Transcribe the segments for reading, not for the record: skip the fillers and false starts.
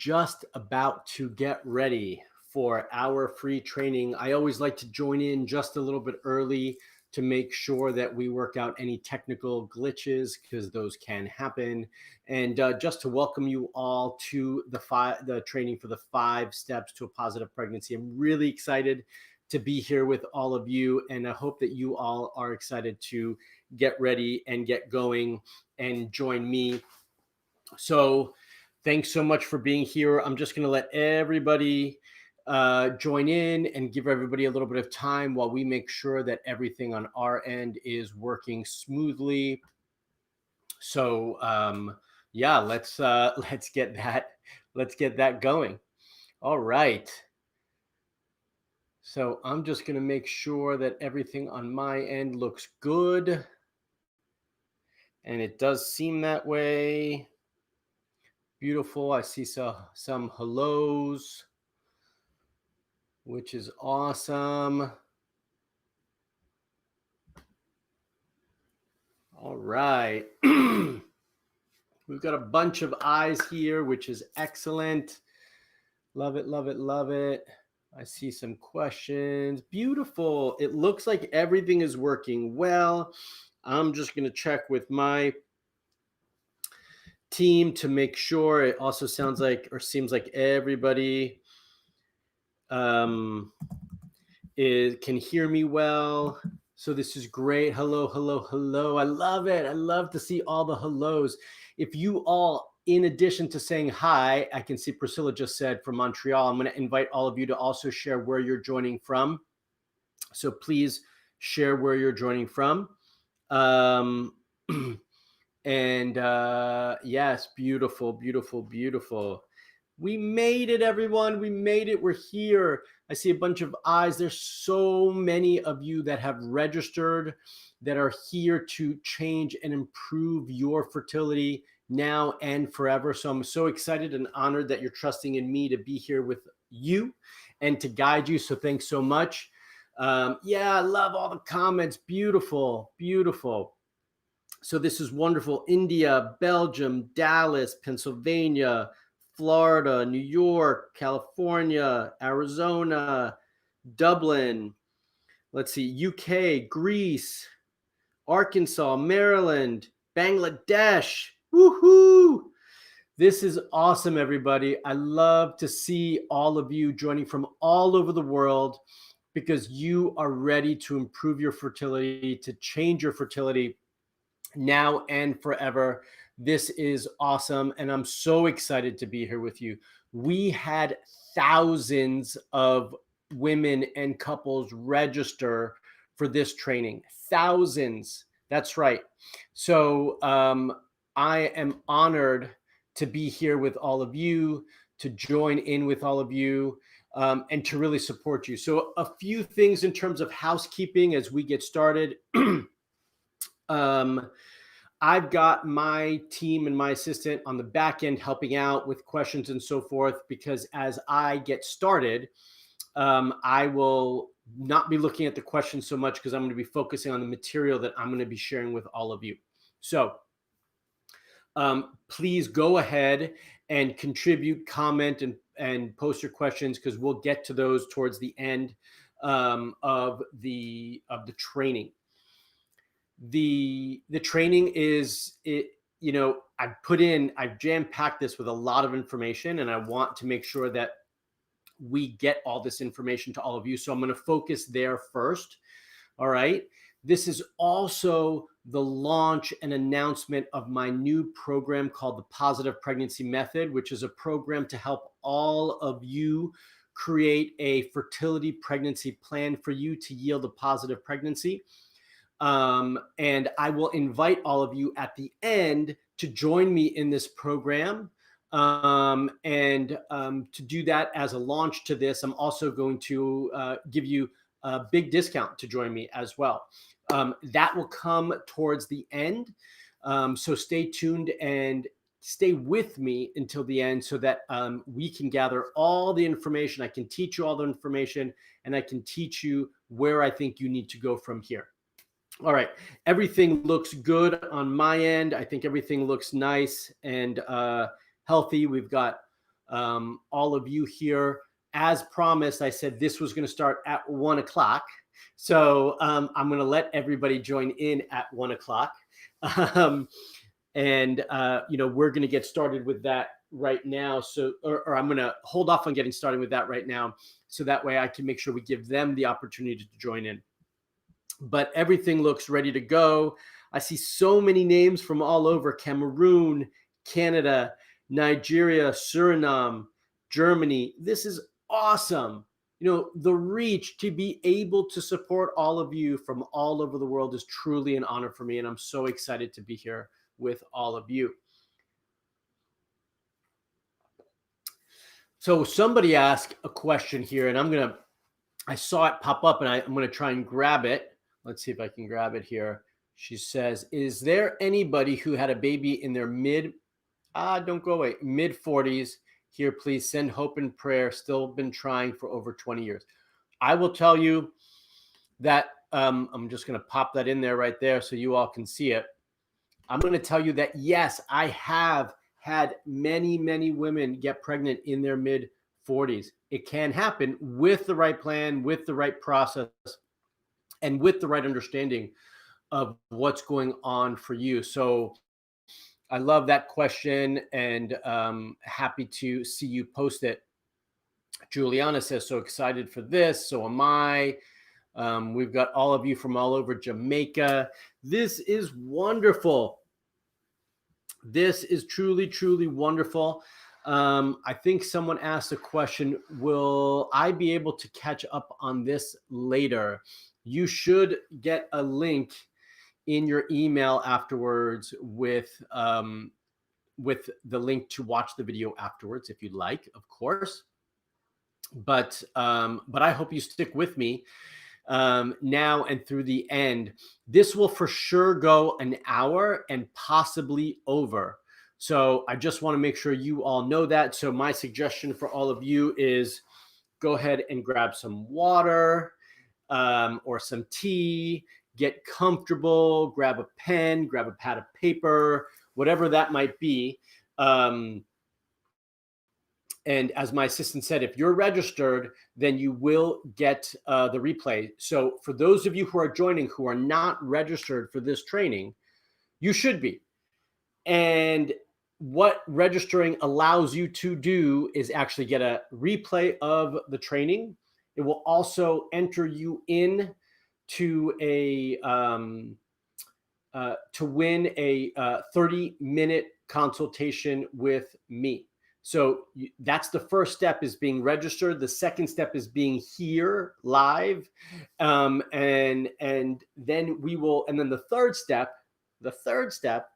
just about to get ready for our free training. I always like to join in just a little bit early to make sure that we work out any technical glitches, because those can happen. And just to welcome you all to the training for the 5 steps to a positive pregnancy. I'm really excited to be here with all of you, and I hope that you all are excited to get ready and get going and join me. So thanks so much for being here. I'm just going to let everybody join in and give everybody a little bit of time while we make sure that everything on our end is working smoothly. So yeah, let's get that going. All right. So I'm just going to make sure that everything on my end looks good. And it does seem that way. Beautiful. I see some hellos, which is awesome. All right. We've got a bunch of eyes here, which is excellent. Love it, love it, love it. I see some questions. Beautiful. It looks like everything is working well. I'm just going to check with my team to make sure. It also sounds like, or seems like, everybody can hear me well. So this is great. Hello, hello, hello. I love it. I love to see all the hellos. If you all, in addition to saying hi, I can see Priscilla just said from Montreal. I'm going to invite all of you to also share where you're joining from. So please share where you're joining from. And yes, beautiful, beautiful, beautiful. We made it, everyone. We made it. We're here. I see a bunch of eyes. There's so many of you that have registered, that are here to change and improve your fertility now and forever. So I'm so excited and honored that you're trusting in me to be here with you and to guide you. So thanks so much. Yeah, I love all the comments. Beautiful, beautiful. So this is wonderful. India, Belgium, Dallas, Pennsylvania, Florida, New York, California, Arizona, Dublin. Let's see, UK, Greece, Arkansas, Maryland, Bangladesh. Woohoo! This is awesome, everybody. I love to see all of you joining from all over the world, because you are ready to improve your fertility, to change your fertility now and forever. This is awesome, and I'm so excited to be here with you. We had thousands of women and couples register for this training. Thousands. That's right. So I am honored to be here with all of you, to join in with all of you, and to really support you. So a few things in terms of housekeeping as we get started. I've got my team and my assistant on the back end helping out with questions and so forth, because as I get started, I will not be looking at the questions so much, because I'm going to be focusing on the material that I'm going to be sharing with all of you. So please go ahead and contribute, comment, and post your questions, because we'll get to those towards the end of the training. The training is, I've jam-packed this with a lot of information, and I want to make sure that we get all this information to all of you. So I'm going to focus there first. All right. This is also the launch and announcement of my new program called the Positive Pregnancy Method, which is a program to help all of you create a fertility pregnancy plan for you to yield a positive pregnancy. And I will invite all of you at the end to join me in this program. And to do that as a launch to this, I'm also going to give you a big discount to join me as well. That will come towards the end. So stay tuned and stay with me until the end, so that we can gather all the information. I can teach you all the information, and I can teach you where I think you need to go from here. All right. Everything looks good on my end. I think everything looks nice and healthy. We've got all of you here. As promised, I said this was going to start at 1 o'clock. So I'm going to let everybody join in at 1 o'clock. And we're going to get started with that right now. So, or I'm going to hold off on getting started with that right now. So that way I can make sure we give them the opportunity to join in. But everything looks ready to go. I see so many names from all over: Cameroon, Canada, Nigeria, Suriname, Germany. This is awesome. The reach to be able to support all of you from all over the world is truly an honor for me. And I'm so excited to be here with all of you. So somebody asked a question here, and I saw it pop up, and I'm going to try and grab it. Let's see if I can grab it here. She says, is there anybody who had a baby in their don't go away, mid 40s here? Please send hope and prayer. Still been trying for over 20 years. I will tell you that I'm just going to pop that in there right there so you all can see it. I'm going to tell you that, yes, I have had many, many women get pregnant in their mid 40s. It can happen with the right plan, with the right process, and with the right understanding of what's going on for you. So I love that question, and happy to see you post it. Juliana says, so excited for this. So am I. We've got all of you from all over Jamaica. This is wonderful. This is truly, truly wonderful. I think someone asked a question, will I be able to catch up on this later? You should get a link in your email afterwards with the link to watch the video afterwards, if you'd like, of course. But I hope you stick with me now and through the end. This will for sure go an hour and possibly over. So I just want to make sure you all know that. So my suggestion for all of you is go ahead and grab some water or some tea, get comfortable, grab a pen, grab a pad of paper, whatever that might be. And as my assistant said, if you're registered, then you will get the replay. So for those of you who are joining who are not registered for this training, you should be. And what registering allows you to do is actually get a replay of the training. It will also enter you in to to win a 30-minute consultation with me. So that's the first step, is being registered. The second step is being here live. And then we will, and then the third step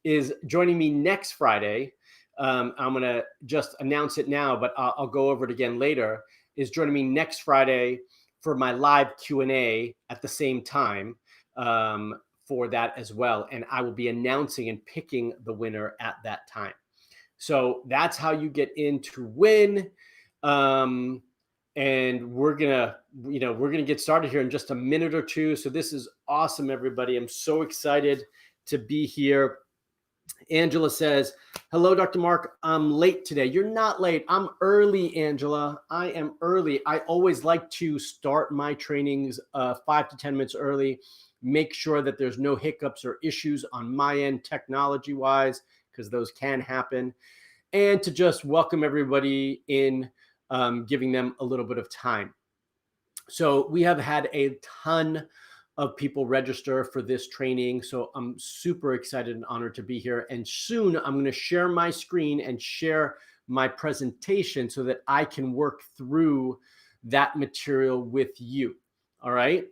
is joining me next Friday. I'm going to just announce it now, but I'll go over it again later, is joining me next Friday for my live Q&A at the same time for that as well. And I will be announcing and picking the winner at that time. So that's how you get in to win. And we're gonna get started here in just a minute or two. So this is awesome, everybody. I'm so excited to be here. Angela says, hello, Dr. Marc. I'm late today. You're not late. I'm early, Angela. I am early. I always like to start my trainings 5 to 10 minutes early, make sure that there's no hiccups or issues on my end technology-wise, because those can happen, and to just welcome everybody in, giving them a little bit of time. So we have had a ton of people register for this training. So I'm super excited and honored to be here. And soon I'm going to share my screen and share my presentation so that I can work through that material with you. All right.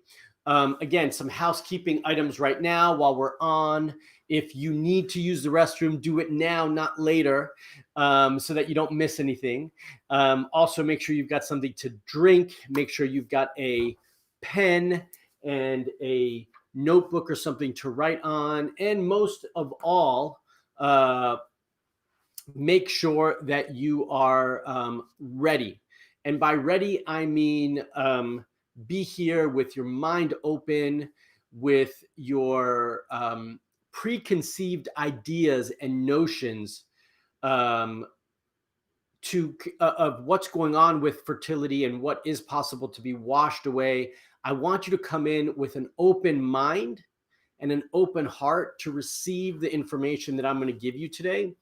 Again, some housekeeping items right now while we're on. If you need to use the restroom, do it now, not later, so that you don't miss anything. Also, make sure you've got something to drink. Make sure you've got a pen and a notebook or something to write on. And most of all, make sure that you are ready. And by ready, I mean be here with your mind open, with your preconceived ideas and notions of what's going on with fertility and what is possible to be washed away, I want you to come in with an open mind and an open heart to receive the information that I'm going to give you today.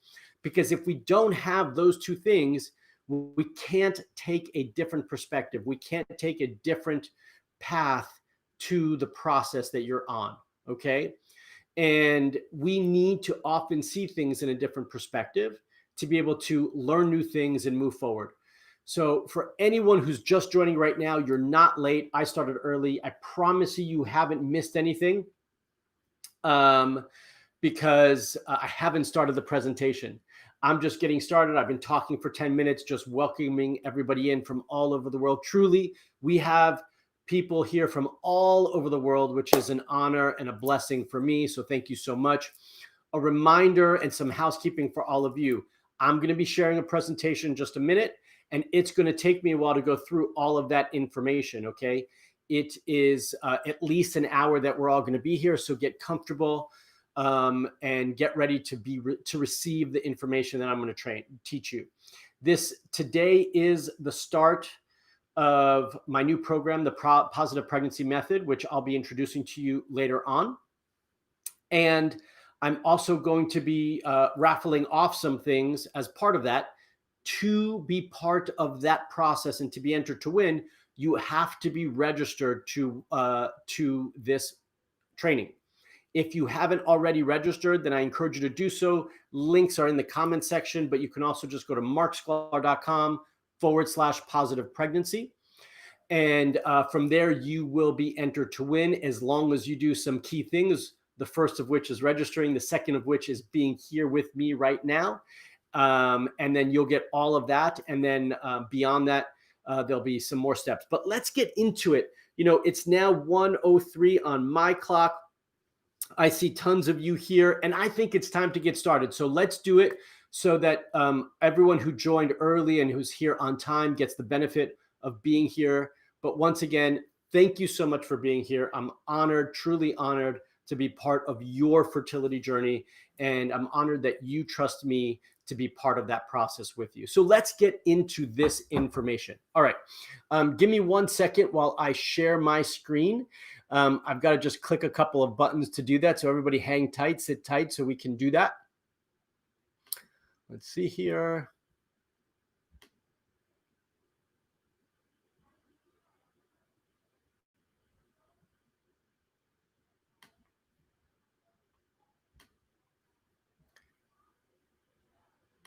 Because if we don't have those two things, we can't take a different perspective. We can't take a different path to the process that you're on. Okay. And we need to often see things in a different perspective to be able to learn new things and move forward. So for anyone who's just joining right now, you're not late. I started early. I promise you, you haven't missed anything, because I haven't started the presentation. I'm just getting started. I've been talking for 10 minutes, just welcoming everybody in from all over the world. Truly, we have people here from all over the world, which is an honor and a blessing for me. So thank you so much. A reminder and some housekeeping for all of you. I'm going to be sharing a presentation in just a minute, and it's going to take me a while to go through all of that information, okay? It is at least an hour that we're all going to be here, so get comfortable and get ready to receive the information that I'm going to teach you. Today is the start of my new program, the Positive Pregnancy Method, which I'll be introducing to you later on. And I'm also going to be raffling off some things as part of that. To be part of that process and to be entered to win, you have to be registered to this training. If you haven't already registered, then I encourage you to do so. Links are in the comment section, but you can also just go to marksklar.com/positive pregnancy. And from there, you will be entered to win as long as you do some key things. The first of which is registering. The second of which is being here with me right now. And then you'll get all of that. And then beyond that, there'll be some more steps. But let's get into it. You know, it's now 1:03 on my clock. I see tons of you here, and I think it's time to get started. So let's do it so that everyone who joined early and who's here on time gets the benefit of being here. But once again, thank you so much for being here. I'm honored, truly honored to be part of your fertility journey. And I'm honored that you trust me to be part of that process with you. So let's get into this information. All right. Give me 1 second while I share my screen. I've got to just click a couple of buttons to do that. So everybody hang tight, sit tight so we can do that. Let's see here.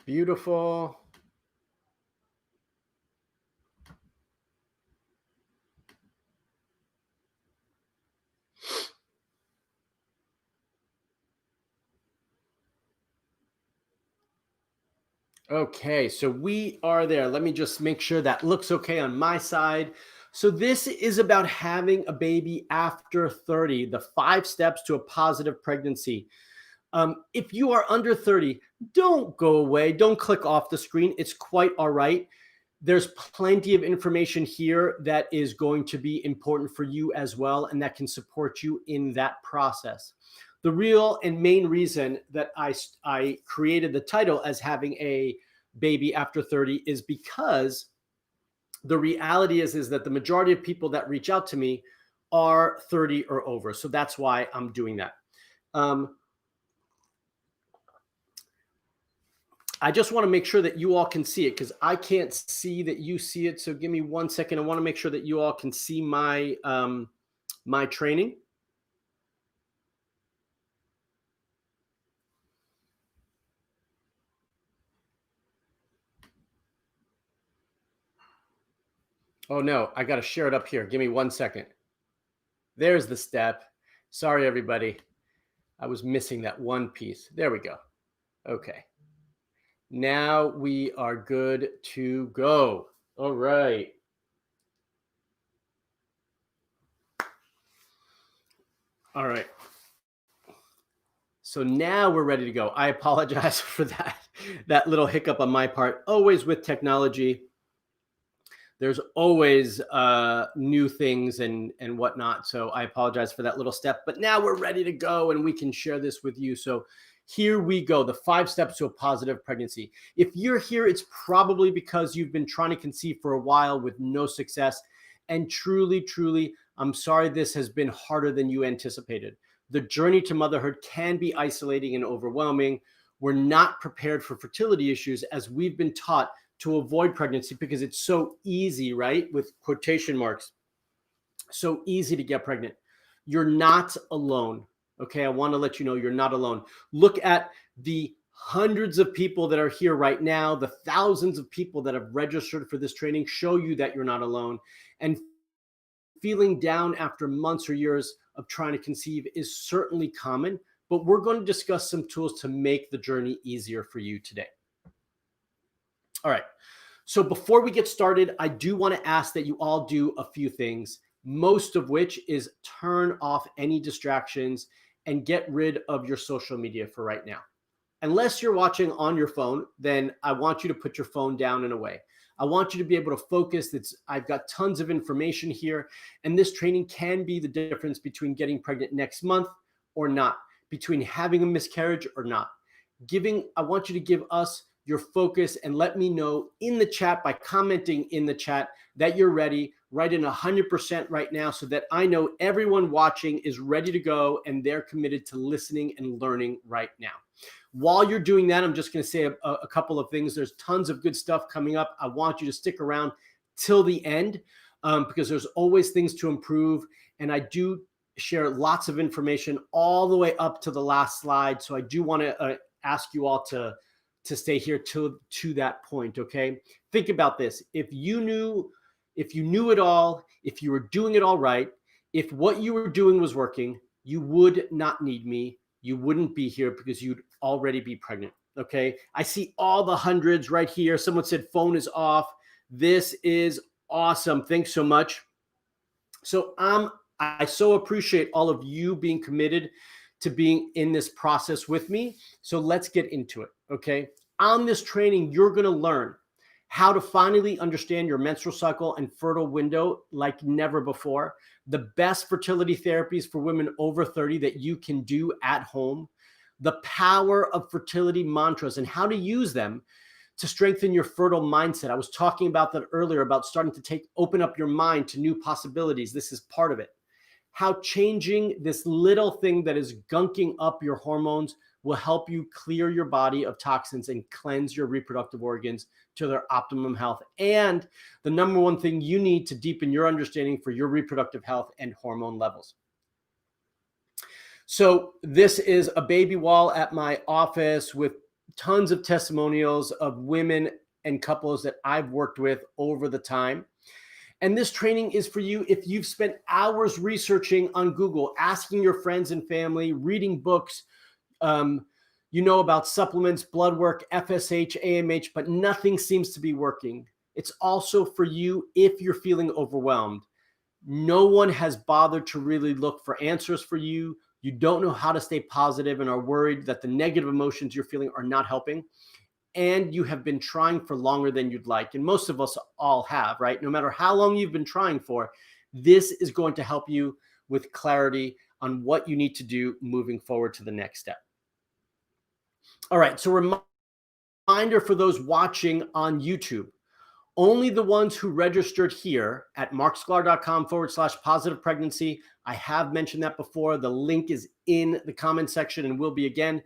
Beautiful. Okay, so we are there. Let me just make sure that looks okay on my side. So this is about having a baby after 30, the 5 steps to a positive pregnancy. If you are under 30, don't go away. Don't click off the screen. It's quite all right. There's plenty of information here that is going to be important for you as well, and that can support you in that process. The real and main reason that I created the title as having a baby after 30 is because the reality is that the majority of people that reach out to me are 30 or over. So that's why I'm doing that. I just want to make sure that you all can see it because I can't see that you see it. So give me 1 second. I want to make sure that you all can see my my training. Oh no, I got to share it up here. Give me 1 second. There's the step. Sorry, everybody. I was missing that one piece. There we go. Okay. Now we are good to go. All right. All right. So now we're ready to go. I apologize for that little hiccup on my part. Always with technology, there's always new things and whatnot. So I apologize for that little step. But now we're ready to go and we can share this with you. So Here we go. The 5 steps to a positive pregnancy. If you're here, it's probably because you've been trying to conceive for a while with no success. And truly, truly, I'm sorry this has been harder than you anticipated. The journey to motherhood can be isolating and overwhelming. We're not prepared for fertility issues as we've been taught to avoid pregnancy because it's so easy, right? With quotation marks, so easy to get pregnant. You're not alone. Okay, I want to let you know you're not alone. Look at the hundreds of people that are here right now, the thousands of people that have registered for this training show you that you're not alone. And feeling down after months or years of trying to conceive is certainly common, but we're going to discuss some tools to make the journey easier for you today. All right. So before we get started, I do want to ask that you all do a few things, most of which is turn off any distractions and get rid of your social media for right now. Unless you're watching on your phone, then I want you to put your phone down and away. I want you to be able to focus. I've got tons of information here, and this training can be the difference between getting pregnant next month or not, between having a miscarriage or not. I want you to give us your focus and let me know in the chat by commenting in the chat that you're ready. Write in 100% right now so that I know everyone watching is ready to go and they're committed to listening and learning right now. While you're doing that, I'm just going to say a couple of things. There's tons of good stuff coming up. I want you to stick around till the end because there's always things to improve. And I do share lots of information all the way up to the last slide. So I do want to ask you all to stay here to that point, okay? Think about this. If you knew it all, if you were doing it all right, if what you were doing was working, you would not need me. You wouldn't be here because you'd already be pregnant, okay? I see all the hundreds right here. Someone said phone is off. This is awesome. Thanks so much. So I so appreciate all of you being committed to being in this process with me. So let's get into it, okay? On this training, you're going to learn how to finally understand your menstrual cycle and fertile window like never before, the best fertility therapies for women over 30 that you can do at home, the power of fertility mantras and how to use them to strengthen your fertile mindset. I was talking about that earlier, about starting to open up your mind to new possibilities. This is part of it. How changing this little thing that is gunking up your hormones will help you clear your body of toxins and cleanse your reproductive organs to their optimum health. And the number one thing you need to deepen your understanding for your reproductive health and hormone levels. So this is a baby wall at my office with tons of testimonials of women and couples that I've worked with over the time. And this training is for you if you've spent hours researching on Google, asking your friends and family, reading books, about supplements, blood work, FSH, AMH, but nothing seems to be working. It's also for you if you're feeling overwhelmed. No one has bothered to really look for answers for you. You don't know how to stay positive and are worried that the negative emotions you're feeling are not helping. And you have been trying for longer than you'd like. And most of us all have, right? No matter how long you've been trying for, this is going to help you with clarity on what you need to do moving forward to the next step. All right, so reminder for those watching on YouTube, only the ones who registered here at marksklar.com/positive pregnancy. I have mentioned that before. The link is in the comment section and will be again.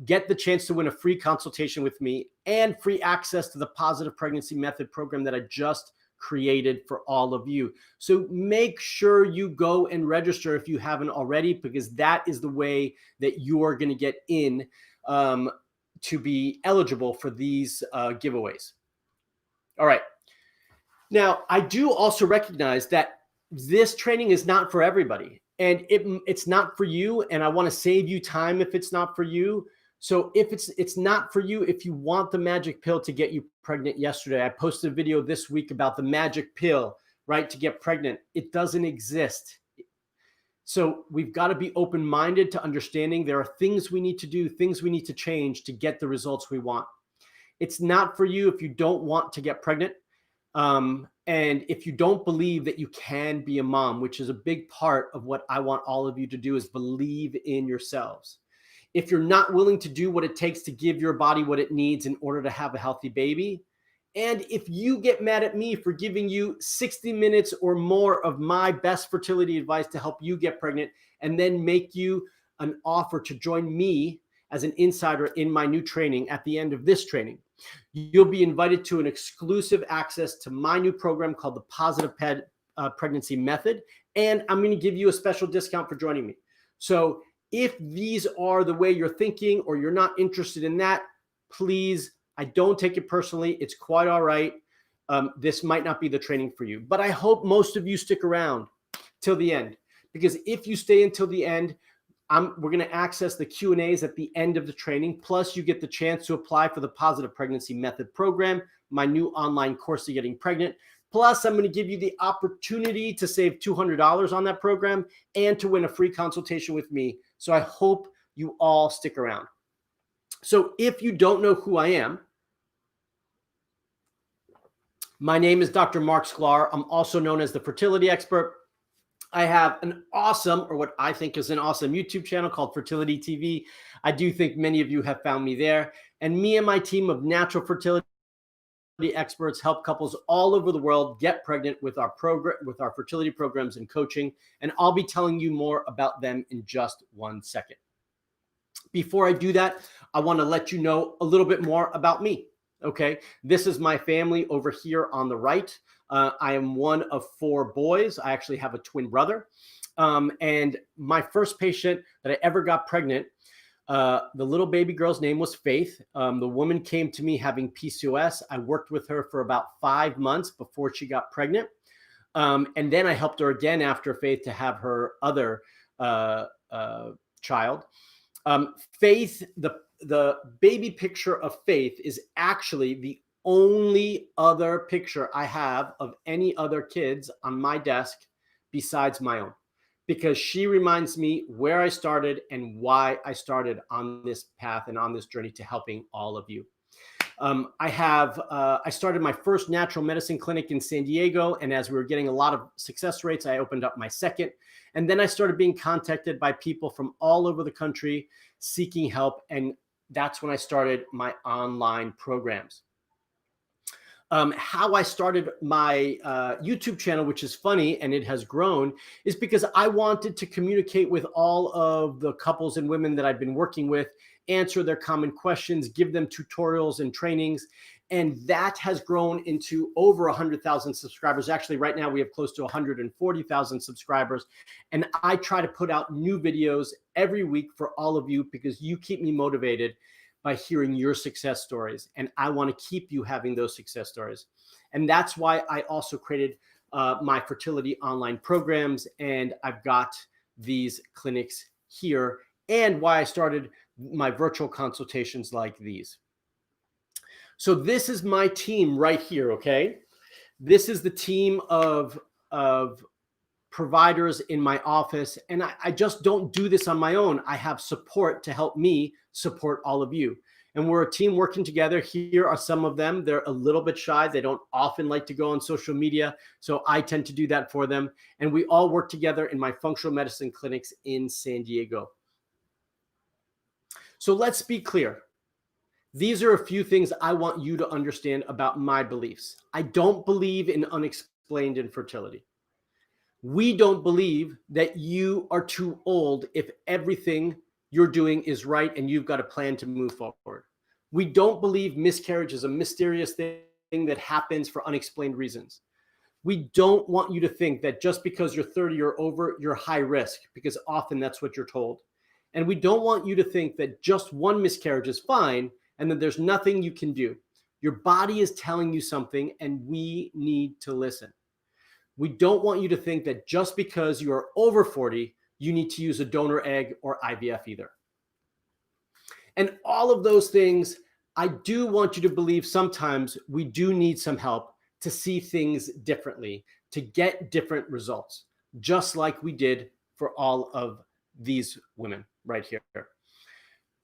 Get the chance to win a free consultation with me and free access to the Positive Pregnancy Method program that I just created for all of you. So make sure you go and register if you haven't already, because that is the way that you're going to get in to be eligible for these giveaways. All right. Now, I do also recognize that this training is not for everybody, and it's not for you, and I want to save you time if it's not for you. So if it's not for you, if you want the magic pill to get you pregnant yesterday, I posted a video this week about the magic pill, right, to get pregnant. It doesn't exist. So we've got to be open-minded to understanding there are things we need to do, things we need to change to get the results we want. It's not for you if you don't want to get pregnant. And if you don't believe that you can be a mom, which is a big part of what I want all of you to do, is believe in yourselves. if you're not willing to do what it takes to give your body what it needs in order to have a healthy baby, and if you get mad at me for giving you 60 minutes or more of my best fertility advice to help you get pregnant, and then make you an offer to join me as an insider in my new training at the end of this training, you'll be invited to an exclusive access to my new program called the Positive Pregnancy Method. And I'm going to give you a special discount for joining me. So if these are the way you're thinking, or you're not interested in that, please, I don't take it personally. It's quite all right. This might not be the training for you, but I hope most of you stick around till the end, because if you stay until the end, we're going to access the Q&As at the end of the training. Plus, you get the chance to apply for the Positive Pregnancy Method program, my new online course to getting pregnant. Plus, I'm going to give you the opportunity to save $200 on that program and to win a free consultation with me. So I hope you all stick around. So if you don't know who I am, my name is Dr. Marc Sklar. I'm also known as the fertility expert. I have an awesome, or what I think is an awesome, YouTube channel called Fertility TV. I do think many of you have found me there. And me and my team of natural fertility experts help couples all over the world get pregnant with our fertility programs and coaching. And I'll be telling you more about them in just 1 second. Before I do that, I want to let you know a little bit more about me. Okay, this is my family over here on the right. I am one of 4 boys. I actually have a twin brother. And my first patient that I ever got pregnant, the little baby girl's name was Faith. The woman came to me having PCOS. I worked with her for about 5 months before she got pregnant. And then I helped her again after Faith to have her other child. Faith, the baby picture of Faith is actually the only other picture I have of any other kids on my desk besides my own, because she reminds me where I started and why I started on this path and on this journey to helping all of you. I started my first natural medicine clinic in San Diego, and as we were getting a lot of success rates, I opened up my second. And then I started being contacted by people from all over the country seeking help, and that's when I started my online programs. How I started my YouTube channel, which is funny, and it has grown, is because I wanted to communicate with all of the couples and women that I've been working with, answer their common questions, give them tutorials and trainings. And that has grown into over 100,000 subscribers. Actually, right now we have close to 140,000 subscribers. And I try to put out new videos every week for all of you, because you keep me motivated by hearing your success stories. And I want to keep you having those success stories. And that's why I also created my fertility online programs. And I've got these clinics here, and why I started my virtual consultations like these. So this is my team right here, okay? This is the team of providers in my office. And I just don't do this on my own. I have support to help me support all of you. And we're a team working together. Here are some of them. They're a little bit shy. They don't often like to go on social media. So I tend to do that for them. And we all work together in my functional medicine clinics in San Diego. So let's be clear. These are a few things I want you to understand about my beliefs. I don't believe in unexplained infertility. We don't believe that you are too old if everything you're doing is right and you've got a plan to move forward. We don't believe miscarriage is a mysterious thing that happens for unexplained reasons. We don't want you to think that just because you're 30 or over, you're high risk, because often that's what you're told. And we don't want you to think that just one miscarriage is fine and that there's nothing you can do. Your body is telling you something, and we need to listen. We don't want you to think that just because you are over 40, you need to use a donor egg or IVF either. And all of those things, I do want you to believe sometimes we do need some help to see things differently, to get different results, just like we did for all of these women right here.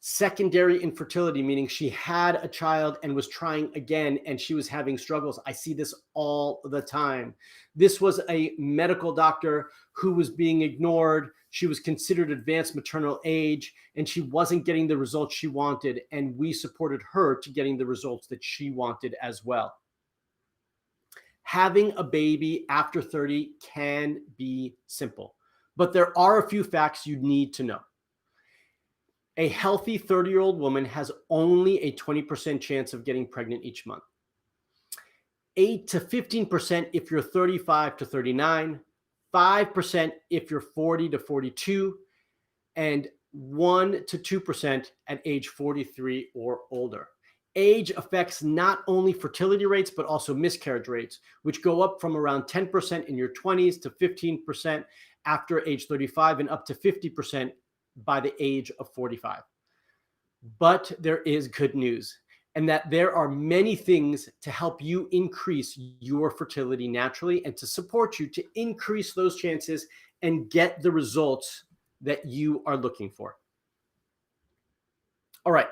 Secondary infertility, meaning she had a child and was trying again and she was having struggles. I see this all the time. This was a medical doctor who was being ignored. She was considered advanced maternal age and she wasn't getting the results she wanted. And we supported her to getting the results that she wanted as well. Having a baby after 30 can be simple, but there are a few facts you need to know. A healthy 30-year-old woman has only a 20% chance of getting pregnant each month. 8 to 15% if you're 35 to 39, 5% if you're 40 to 42, and 1 to 2% at age 43 or older. Age affects not only fertility rates, but also miscarriage rates, which go up from around 10% in your 20s to 15% after age 35 and up to 50% by the age of 45. But there is good news, and that there are many things to help you increase your fertility naturally and to support you to increase those chances and get the results that you are looking for. All right.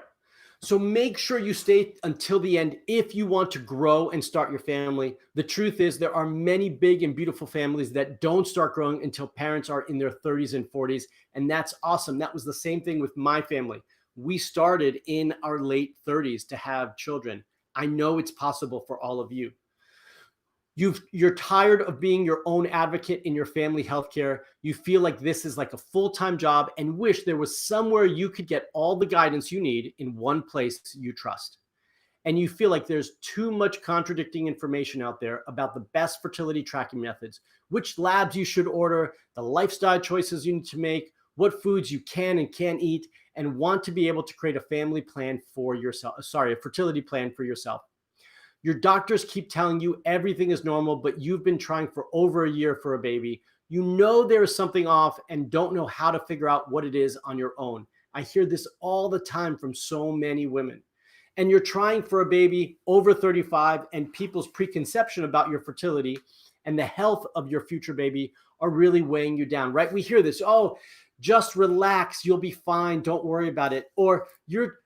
So make sure you stay until the end if you want to grow and start your family. The truth is there are many big and beautiful families that don't start growing until parents are in their 30s and 40s. And that's awesome. That was the same thing with my family. We started in our late 30s to have children. I know it's possible for all of you. You're tired of being your own advocate in your family healthcare. You feel like this is like a full-time job and wish there was somewhere you could get all the guidance you need in one place you trust. And you feel like there's too much contradicting information out there about the best fertility tracking methods, which labs you should order, the lifestyle choices you need to make, what foods you can and can't eat, and want to be able to create a family plan for yourself. A fertility plan for yourself. Your doctors keep telling you everything is normal, but you've been trying for over a year for a baby. You know there is something off and don't know how to figure out what it is on your own. I hear this all the time from so many women. And you're trying for a baby over 35, and people's preconception about your fertility and the health of your future baby are really weighing you down, right? We hear this, oh, just relax, you'll be fine, don't worry about it. Or you're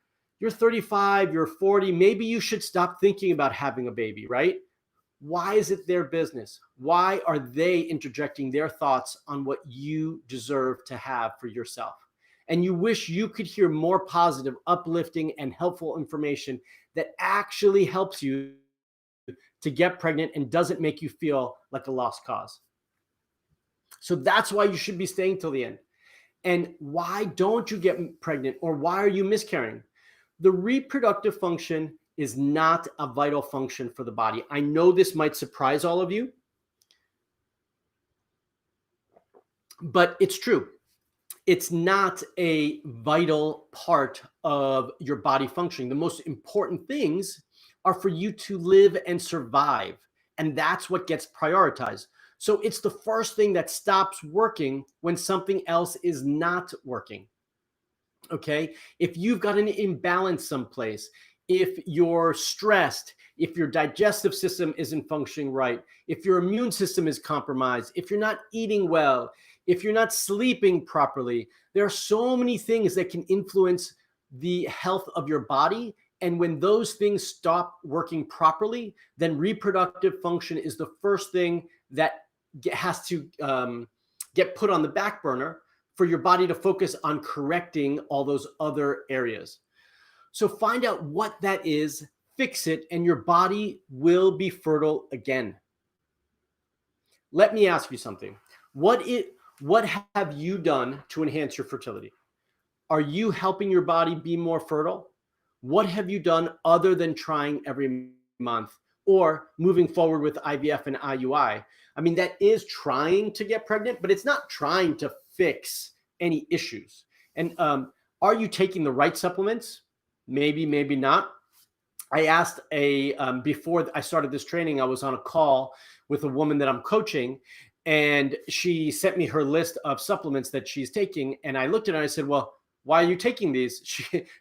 35, you're 40, maybe you should stop thinking about having a baby, right? Why is it their business? Why are they interjecting their thoughts on what you deserve to have for yourself? And you wish you could hear more positive, uplifting, and helpful information that actually helps you to get pregnant and doesn't make you feel like a lost cause. So that's why you should be staying till the end. And why don't you get pregnant, or why are you miscarrying? The reproductive function is not a vital function for the body. I know this might surprise all of you, but it's true. It's not a vital part of your body functioning. The most important things are for you to live and survive, and that's what gets prioritized. So it's the first thing that stops working when something else is not working. Okay, if you've got an imbalance someplace, if you're stressed, if your digestive system isn't functioning right, if your immune system is compromised, if you're not eating well, if you're not sleeping properly, there are so many things that can influence the health of your body. And when those things stop working properly, then reproductive function is the first thing that has to get put on the back burner for your body to focus on correcting all those other areas. So find out what that is, fix it, and your body will be fertile again. Let me ask you something. What have you done to enhance your fertility? Are you helping your body be more fertile? What have you done other than trying every month or moving forward with IVF and IUI? I mean, that is trying to get pregnant, but it's not trying to fix any issues. And are you taking the right supplements? Maybe, maybe not. I asked before I started this training, I was on a call with a woman that I'm coaching, and she sent me her list of supplements that she's taking. And I looked at her and I said, well, why are you taking these?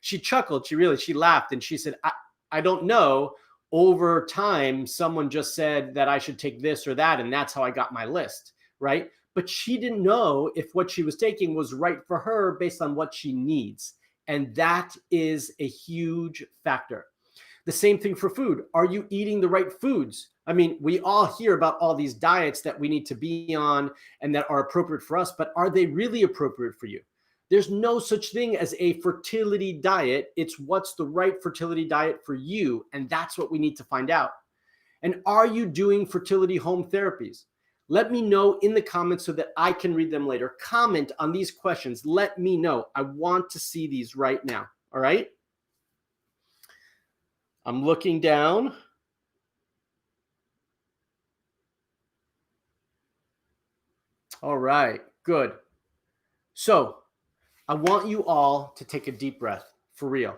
She chuckled. She laughed, and she said, I don't know. Over time, someone just said that I should take this or that, and that's how I got my list, right? But she didn't know if what she was taking was right for her based on what she needs. And that is a huge factor. The same thing for food. Are you eating the right foods? I mean, we all hear about all these diets that we need to be on and that are appropriate for us, but are they really appropriate for you? There's no such thing as a fertility diet. It's what's the right fertility diet for you. And that's what we need to find out. And are you doing fertility home therapies? Let me know in the comments so that I can read them later. Comment on these questions. Let me know. I want to see these right now. All right. I'm looking down. All right, good. So I want you all to take a deep breath, for real.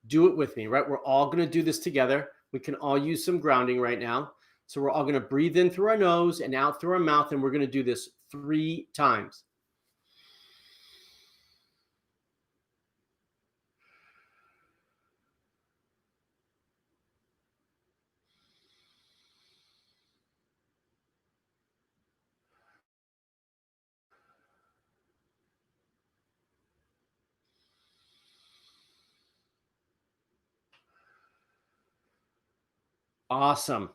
Do it with me, right? We're all going to do this together. We can all use some grounding right now. So we're all going to breathe in through our nose and out through our mouth, and we're going to do this 3 times. Awesome.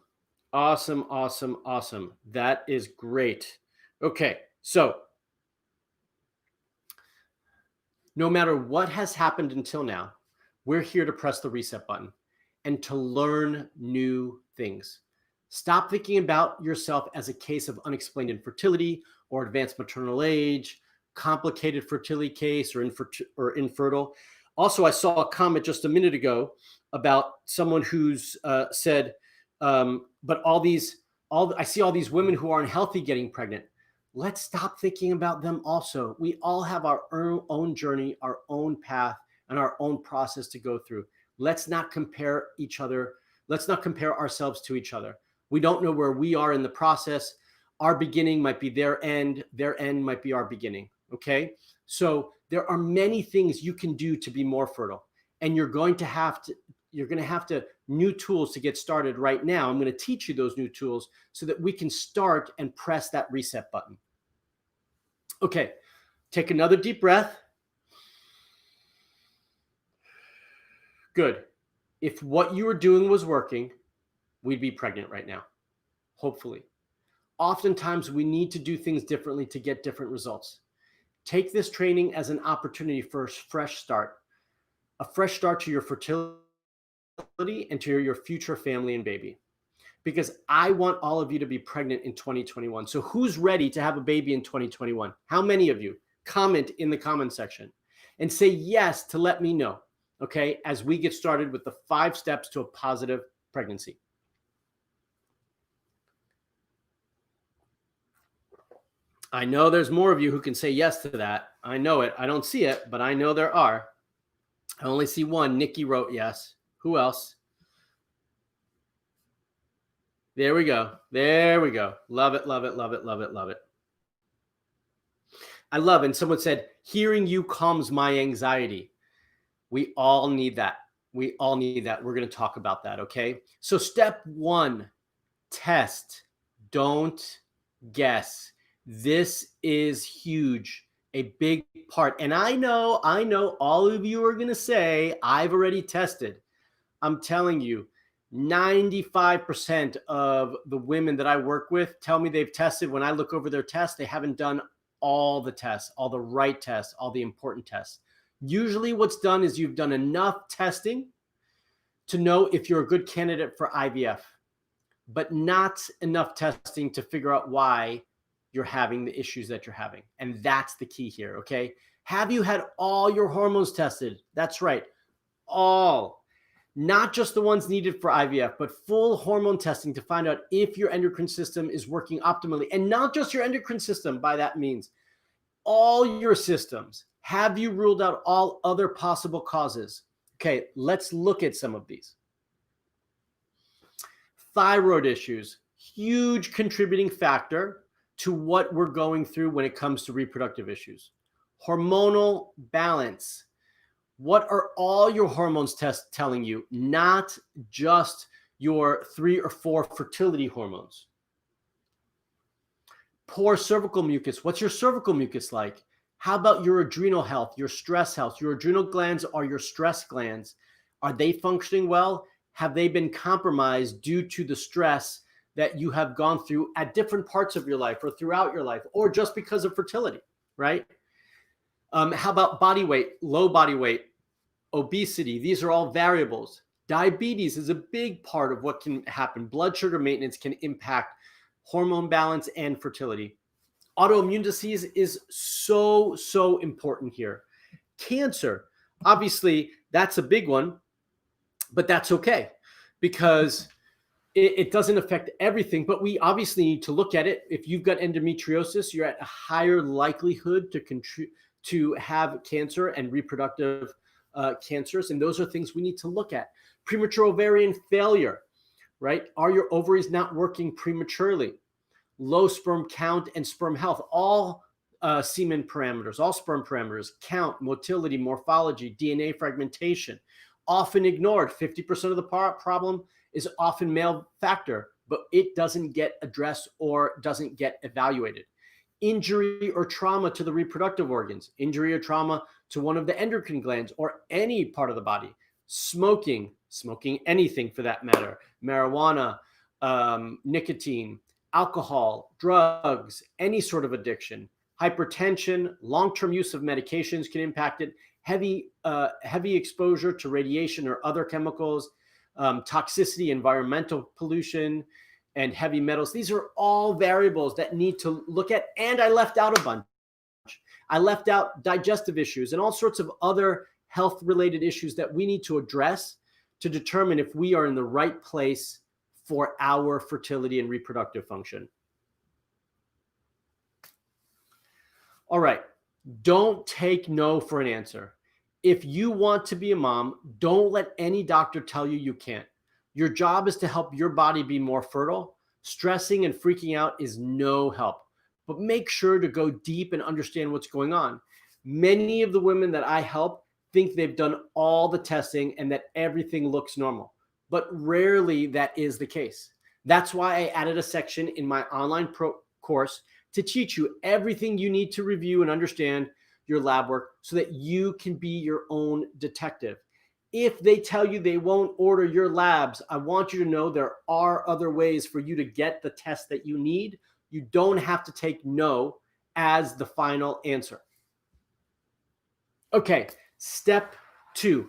Awesome, awesome, awesome. That is great. Okay, so no matter what has happened until now, we're here to press the reset button and to learn new things. Stop thinking about yourself as a case of unexplained infertility or advanced maternal age, complicated fertility case, or infertile. Also, I saw a comment just a minute ago about someone who's said, but I see all these women who are unhealthy getting pregnant. Let's stop thinking about them also. We all have our own journey, our own path, and our own process to go through. Let's not compare each other. Let's not compare ourselves to each other. We don't know where we are in the process. Our beginning might be their end might be our beginning. Okay. So there are many things you can do to be more fertile, and you're going to have new tools to get started right now. I'm going to teach you those new tools so that we can start and press that reset button. Okay. Take another deep breath. Good. If what you were doing was working, we'd be pregnant right now, hopefully. Oftentimes, we need to do things differently to get different results. Take this training as an opportunity for a fresh start to your fertility and to your future family and baby. Because I want all of you to be pregnant in 2021. So who's ready to have a baby in 2021? How many of you? Comment in the comment section and say yes to let me know, okay, as we get started with the 5 steps to a positive pregnancy. I know there's more of you who can say yes to that. I know it. I don't see it, but I know there are. I only see one. Nikki wrote yes. Who else? There we go. There we go. Love it, love it, love it, love it, love it. I love it. And someone said, hearing you calms my anxiety. We all need that. We all need that. We're going to talk about that, okay? So step 1, test. Don't guess. This is huge, a big part. And I know all of you are going to say, I've already tested. I'm telling you, 95% of the women that I work with tell me they've tested. When I look over their tests, they haven't done all the tests, all the right tests, all the important tests. Usually what's done is you've done enough testing to know if you're a good candidate for IVF, but not enough testing to figure out why you're having the issues that you're having. And that's the key here, okay? Have you had all your hormones tested? That's right, all. Not just the ones needed for IVF, but full hormone testing to find out if your endocrine system is working optimally. And not just your endocrine system, by that means, all your systems. Have you ruled out all other possible causes? Okay, let's look at some of these. Thyroid issues, huge contributing factor to what we're going through when it comes to reproductive issues. Hormonal balance. What are all your hormones tests telling you? Not just your 3 or 4 fertility hormones. Poor cervical mucus. What's your cervical mucus like? How about your adrenal health, your stress health? Your adrenal glands are your stress glands. Are they functioning well? Have they been compromised due to the stress that you have gone through at different parts of your life or throughout your life, or just because of fertility, right? How about body weight, low body weight, obesity? These are all variables. Diabetes is a big part of what can happen. Blood sugar maintenance can impact hormone balance and fertility. Autoimmune disease is so important here. Cancer, obviously, that's a big one, but that's okay because it doesn't affect everything. But we obviously need to look at it. If you've got endometriosis, you're at a higher likelihood to have cancer and reproductive cancers, and those are things we need to look at. Premature ovarian failure, right? Are your ovaries not working prematurely? Low sperm count and sperm health, all semen parameters, all sperm parameters, count, motility, morphology, DNA fragmentation, often ignored. 50% of the problem is often male factor, but it doesn't get addressed or doesn't get evaluated. Injury or trauma to the reproductive organs, injury or trauma to one of the endocrine glands or any part of the body, smoking anything for that matter, marijuana, nicotine, alcohol, drugs, any sort of addiction, hypertension, long-term use of medications can impact it, heavy exposure to radiation or other chemicals, toxicity, environmental pollution, and heavy metals. These are all variables that need to look at. And I left out a bunch. I left out digestive issues and all sorts of other health-related issues that we need to address to determine if we are in the right place for our fertility and reproductive function. All right, don't take no for an answer. If you want to be a mom, don't let any doctor tell you you can't. Your job is to help your body be more fertile. Stressing and freaking out is no help, but make sure to go deep and understand what's going on. Many of the women that I help think they've done all the testing and that everything looks normal, but rarely that is the case. That's why I added a section in my online course to teach you everything you need to review and understand your lab work so that you can be your own detective. If they tell you they won't order your labs, I want you to know there are other ways for you to get the test that you need. You don't have to take no as the final answer. Okay, step 2,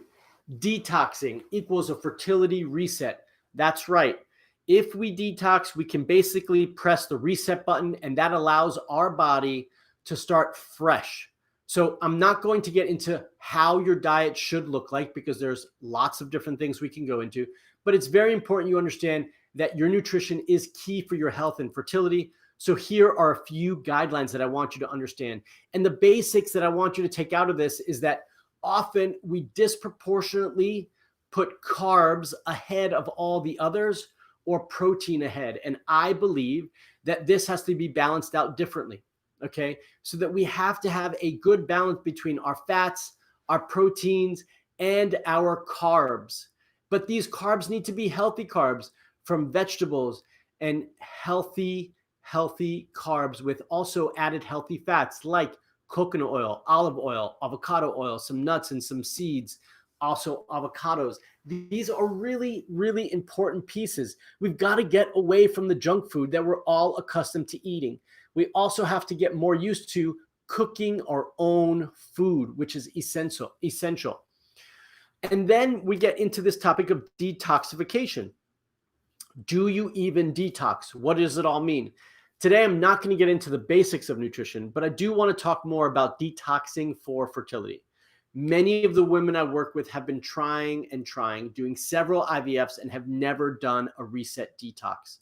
detoxing equals a fertility reset. That's right. If we detox, we can basically press the reset button, and that allows our body to start fresh. So I'm not going to get into how your diet should look like because there's lots of different things we can go into, but it's very important you understand that your nutrition is key for your health and fertility. So here are a few guidelines that I want you to understand. And the basics that I want you to take out of this is that often we disproportionately put carbs ahead of all the others or protein ahead. And I believe that this has to be balanced out differently. Okay, so that we have to have a good balance between our fats, our proteins, and our carbs. But these carbs need to be healthy carbs from vegetables and healthy carbs with also added healthy fats like coconut oil, olive oil, avocado oil, some nuts and some seeds, also avocados. These are really, really important pieces. We've got to get away from the junk food that we're all accustomed to eating. We also have to get more used to cooking our own food, which is essential. And then we get into this topic of detoxification. Do you even detox? What does it all mean? Today, I'm not going to get into the basics of nutrition, but I do want to talk more about detoxing for fertility. Many of the women I work with have been trying, doing several IVFs and have never done a reset detox,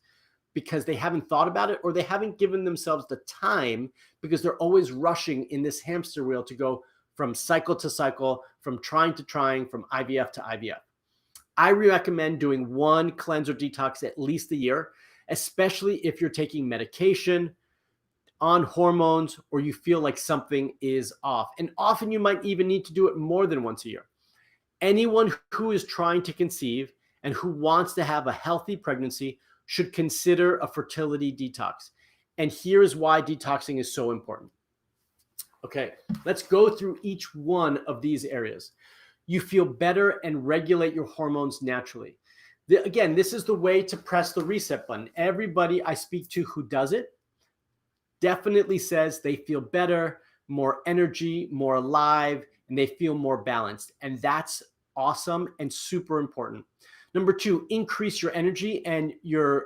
because they haven't thought about it or they haven't given themselves the time because they're always rushing in this hamster wheel to go from cycle to cycle, from trying to trying, from IVF to IVF. I recommend doing one cleanse or detox at least a year, especially if you're taking medication, on hormones, or you feel like something is off. And often you might even need to do it more than once a year. Anyone who is trying to conceive and who wants to have a healthy pregnancy should consider a fertility detox. And here's why detoxing is so important. Okay, let's go through each one of these areas. You feel better and regulate your hormones naturally. Again, this is the way to press the reset button. Everybody I speak to who does it definitely says they feel better, more energy, more alive, and they feel more balanced. And that's awesome and super important. Number two, increase your energy and your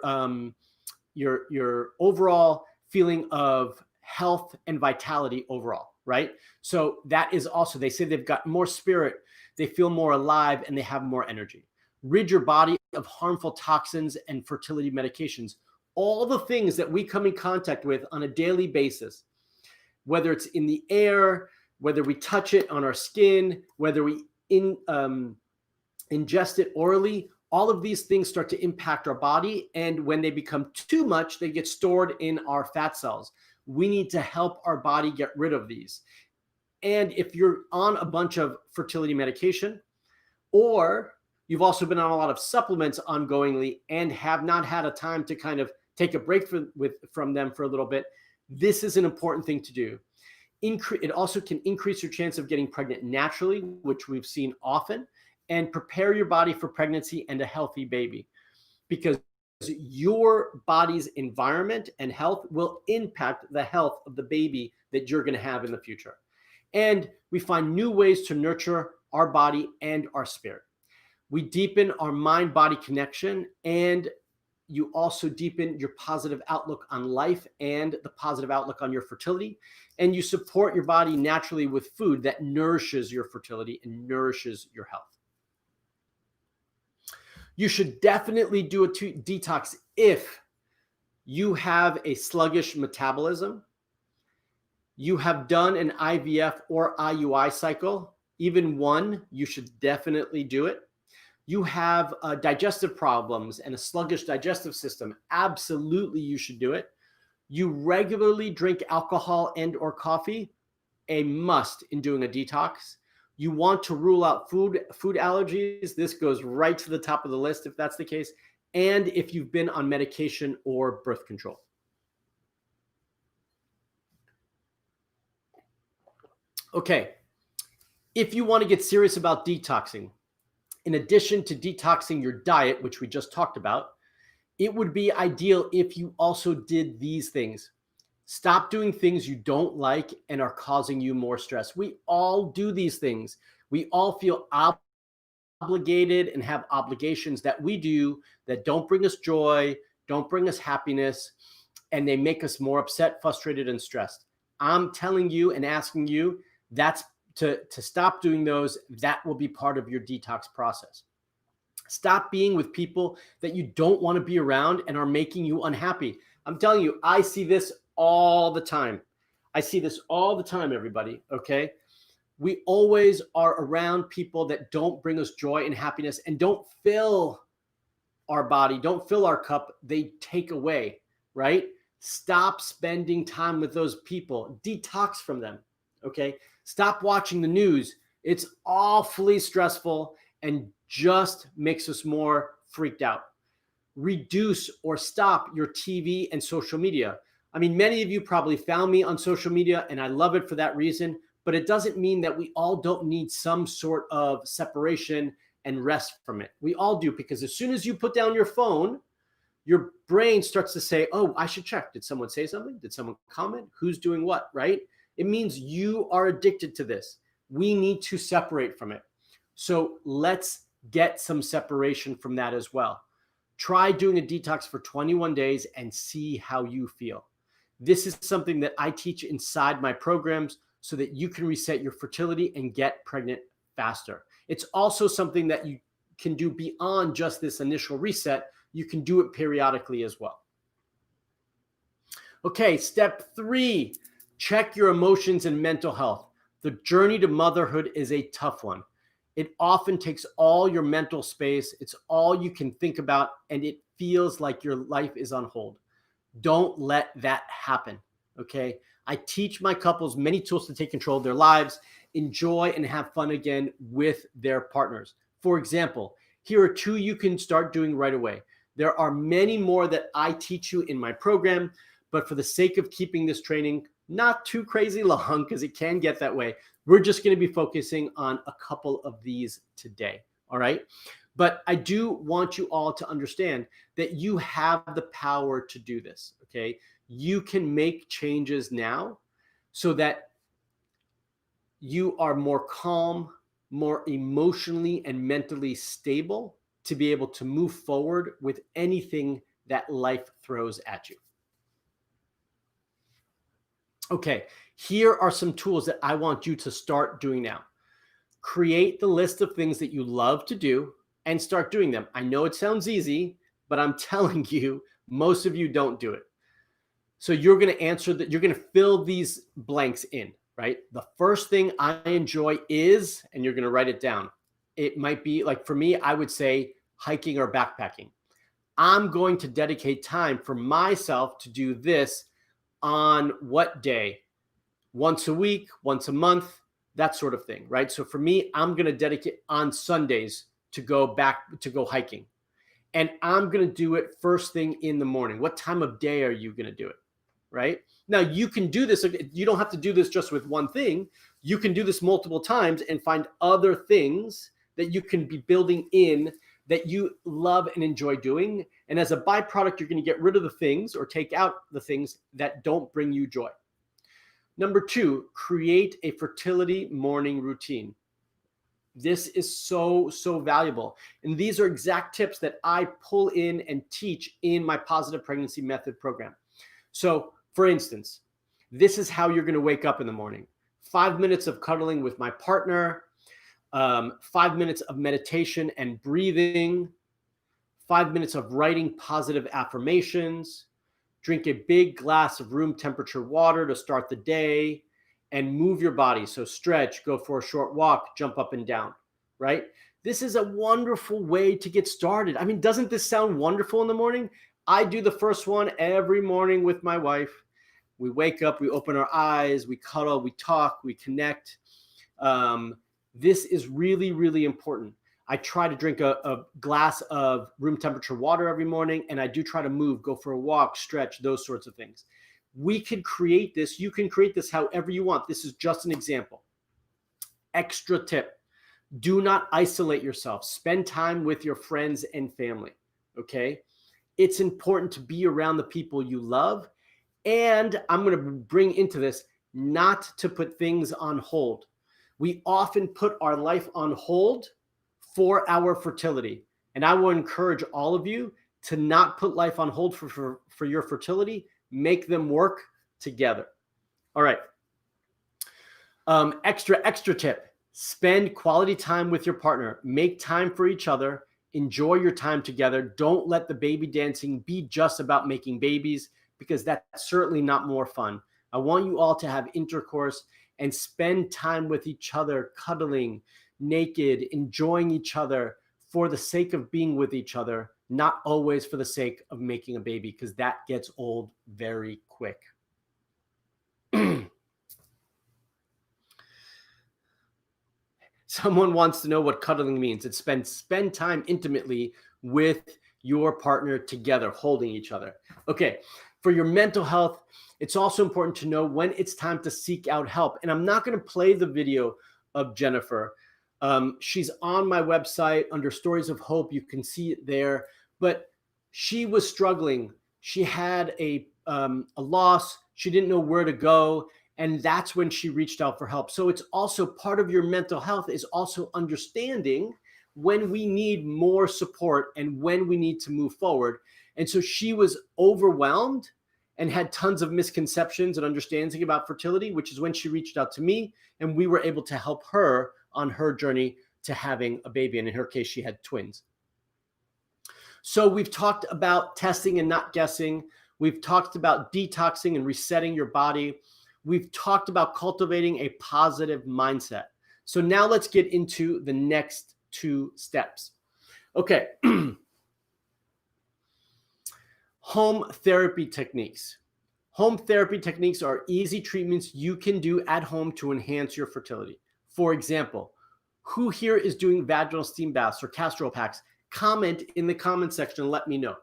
overall feeling of health and vitality overall, right? So that is also, they say they've got more spirit, they feel more alive, and they have more energy. Rid your body of harmful toxins and fertility medications. All the things that we come in contact with on a daily basis, whether it's in the air, whether we touch it on our skin, whether we ingest it orally, all of these things start to impact our body. And when they become too much, they get stored in our fat cells. We need to help our body get rid of these. And if you're on a bunch of fertility medication, or you've also been on a lot of supplements ongoingly and have not had a time to kind of take a break from them for a little bit, this is an important thing to do. It also can increase your chance of getting pregnant naturally, which we've seen often, and prepare your body for pregnancy and a healthy baby, because your body's environment and health will impact the health of the baby that you're going to have in the future. And we find new ways to nurture our body and our spirit. We deepen our mind-body connection, and you also deepen your positive outlook on life and the positive outlook on your fertility. And you support your body naturally with food that nourishes your fertility and nourishes your health. You should definitely do a detox if you have a sluggish metabolism, you have done an IVF or IUI cycle, even one, you should definitely do it. You have digestive problems and a sluggish digestive system, absolutely you should do it. You regularly drink alcohol and or coffee, a must in doing a detox. You want to rule out food allergies. This goes right to the top of the list if that's the case. And if you've been on medication or birth control. Okay, if you want to get serious about detoxing, in addition to detoxing your diet, which we just talked about, it would be ideal if you also did these things. Stop doing things you don't like and are causing you more stress. We all do these things. We all feel obligated and have obligations that we do that don't bring us joy, don't bring us happiness, and they make us more upset, frustrated, and stressed. I'm telling you and asking you, that's to stop doing those. That will be part of your detox process. Stop being with people that you don't want to be around and are making you unhappy. I'm telling you, I see this all the time. I see this all the time, everybody, okay? We always are around people that don't bring us joy and happiness and don't fill our body, don't fill our cup, they take away, right? Stop spending time with those people. Detox from them, okay? Stop watching the news. It's awfully stressful and just makes us more freaked out. Reduce or stop your TV and social media. I mean, many of you probably found me on social media, and I love it for that reason, but it doesn't mean that we all don't need some sort of separation and rest from it. We all do, because as soon as you put down your phone, your brain starts to say, oh, I should check. Did someone say something? Did someone comment? Who's doing what, right? It means you are addicted to this. We need to separate from it. So let's get some separation from that as well. Try doing a detox for 21 days and see how you feel. This is something that I teach inside my programs so that you can reset your fertility and get pregnant faster. It's also something that you can do beyond just this initial reset. You can do it periodically as well. Okay, step 3, check your emotions and mental health. The journey to motherhood is a tough one. It often takes all your mental space. It's all you can think about, and it feels like your life is on hold. Don't let that happen, okay? I teach my couples many tools to take control of their lives, enjoy and have fun again with their partners. For example, here are 2 you can start doing right away. There are many more that I teach you in my program, but for the sake of keeping this training not too crazy long because it can get that way. We're just going to be focusing on a couple of these today. All right. But I do want you all to understand that you have the power to do this. Okay. You can make changes now so that you are more calm, more emotionally and mentally stable to be able to move forward with anything that life throws at you. Okay, here are some tools that I want you to start doing now. Create the list of things that you love to do and start doing them. I know it sounds easy, but I'm telling you, most of you don't do it. So you're going to answer that. You're going to fill these blanks in, right? The first thing I enjoy is, and you're going to write it down. It might be like, for me, I would say hiking or backpacking. I'm going to dedicate time for myself to do this on what day? Once a week, once a month, that sort of thing, right? So for me, I'm going to dedicate on Sundays to go hiking. And I'm going to do it first thing in the morning. What time of day are you going to do it? Right? Now you can do this. You don't have to do this just with one thing. You can do this multiple times and find other things that you can be building in that you love and enjoy doing. And as a byproduct, you're going to get rid of the things or take out the things that don't bring you joy. Number 2, create a fertility morning routine. This is so, so valuable. And these are exact tips that I pull in and teach in my Positive Pregnancy Method program. So for instance, this is how you're going to wake up in the morning. 5 minutes of cuddling with my partner, 5 minutes of meditation and breathing, 5 minutes of writing positive affirmations, drink a big glass of room temperature water to start the day, and move your body. So stretch, go for a short walk, jump up and down, right? This is a wonderful way to get started. I mean, doesn't this sound wonderful in the morning? I do the first one every morning with my wife. We wake up, we open our eyes, we cuddle, we talk, we connect. This is really, really important. I try to drink a glass of room temperature water every morning, and I do try to move, go for a walk, stretch, those sorts of things. We can create this. You can create this however you want. This is just an example. Extra tip. Do not isolate yourself. Spend time with your friends and family, okay? It's important to be around the people you love. And I'm going to bring into this, not to put things on hold. We often put our life on hold for our fertility. And I will encourage all of you to not put life on hold for your fertility. Make them work together. All right. Extra tip. Spend quality time with your partner. Make time for each other. Enjoy your time together. Don't let the baby dancing be just about making babies, because that's certainly not more fun. I want you all to have intercourse and spend time with each other, cuddling, naked, enjoying each other for the sake of being with each other, not always for the sake of making a baby, because that gets old very quick. Someone wants to know what cuddling means. It's spend time intimately with your partner together, holding each other. Okay, for your mental health, it's also important to know when it's time to seek out help. And I'm not going to play the video of Jennifer. She's on my website under Stories of Hope. You can see it there. But she was struggling. She had a loss. She didn't know where to go. And that's when she reached out for help. So it's also part of your mental health is also understanding when we need more support and when we need to move forward. And so she was overwhelmed and had tons of misconceptions and understanding about fertility, which is when she reached out to me, and we were able to help her on her journey to having a baby. And in her case, she had twins. So we've talked about testing and not guessing. We've talked about detoxing and resetting your body. We've talked about cultivating a positive mindset. So now let's get into the next 2 steps. Okay. Home therapy techniques. Home therapy techniques are easy treatments you can do at home to enhance your fertility. For example, who here is doing vaginal steam baths or castor oil packs? Comment in the comment section and let me know.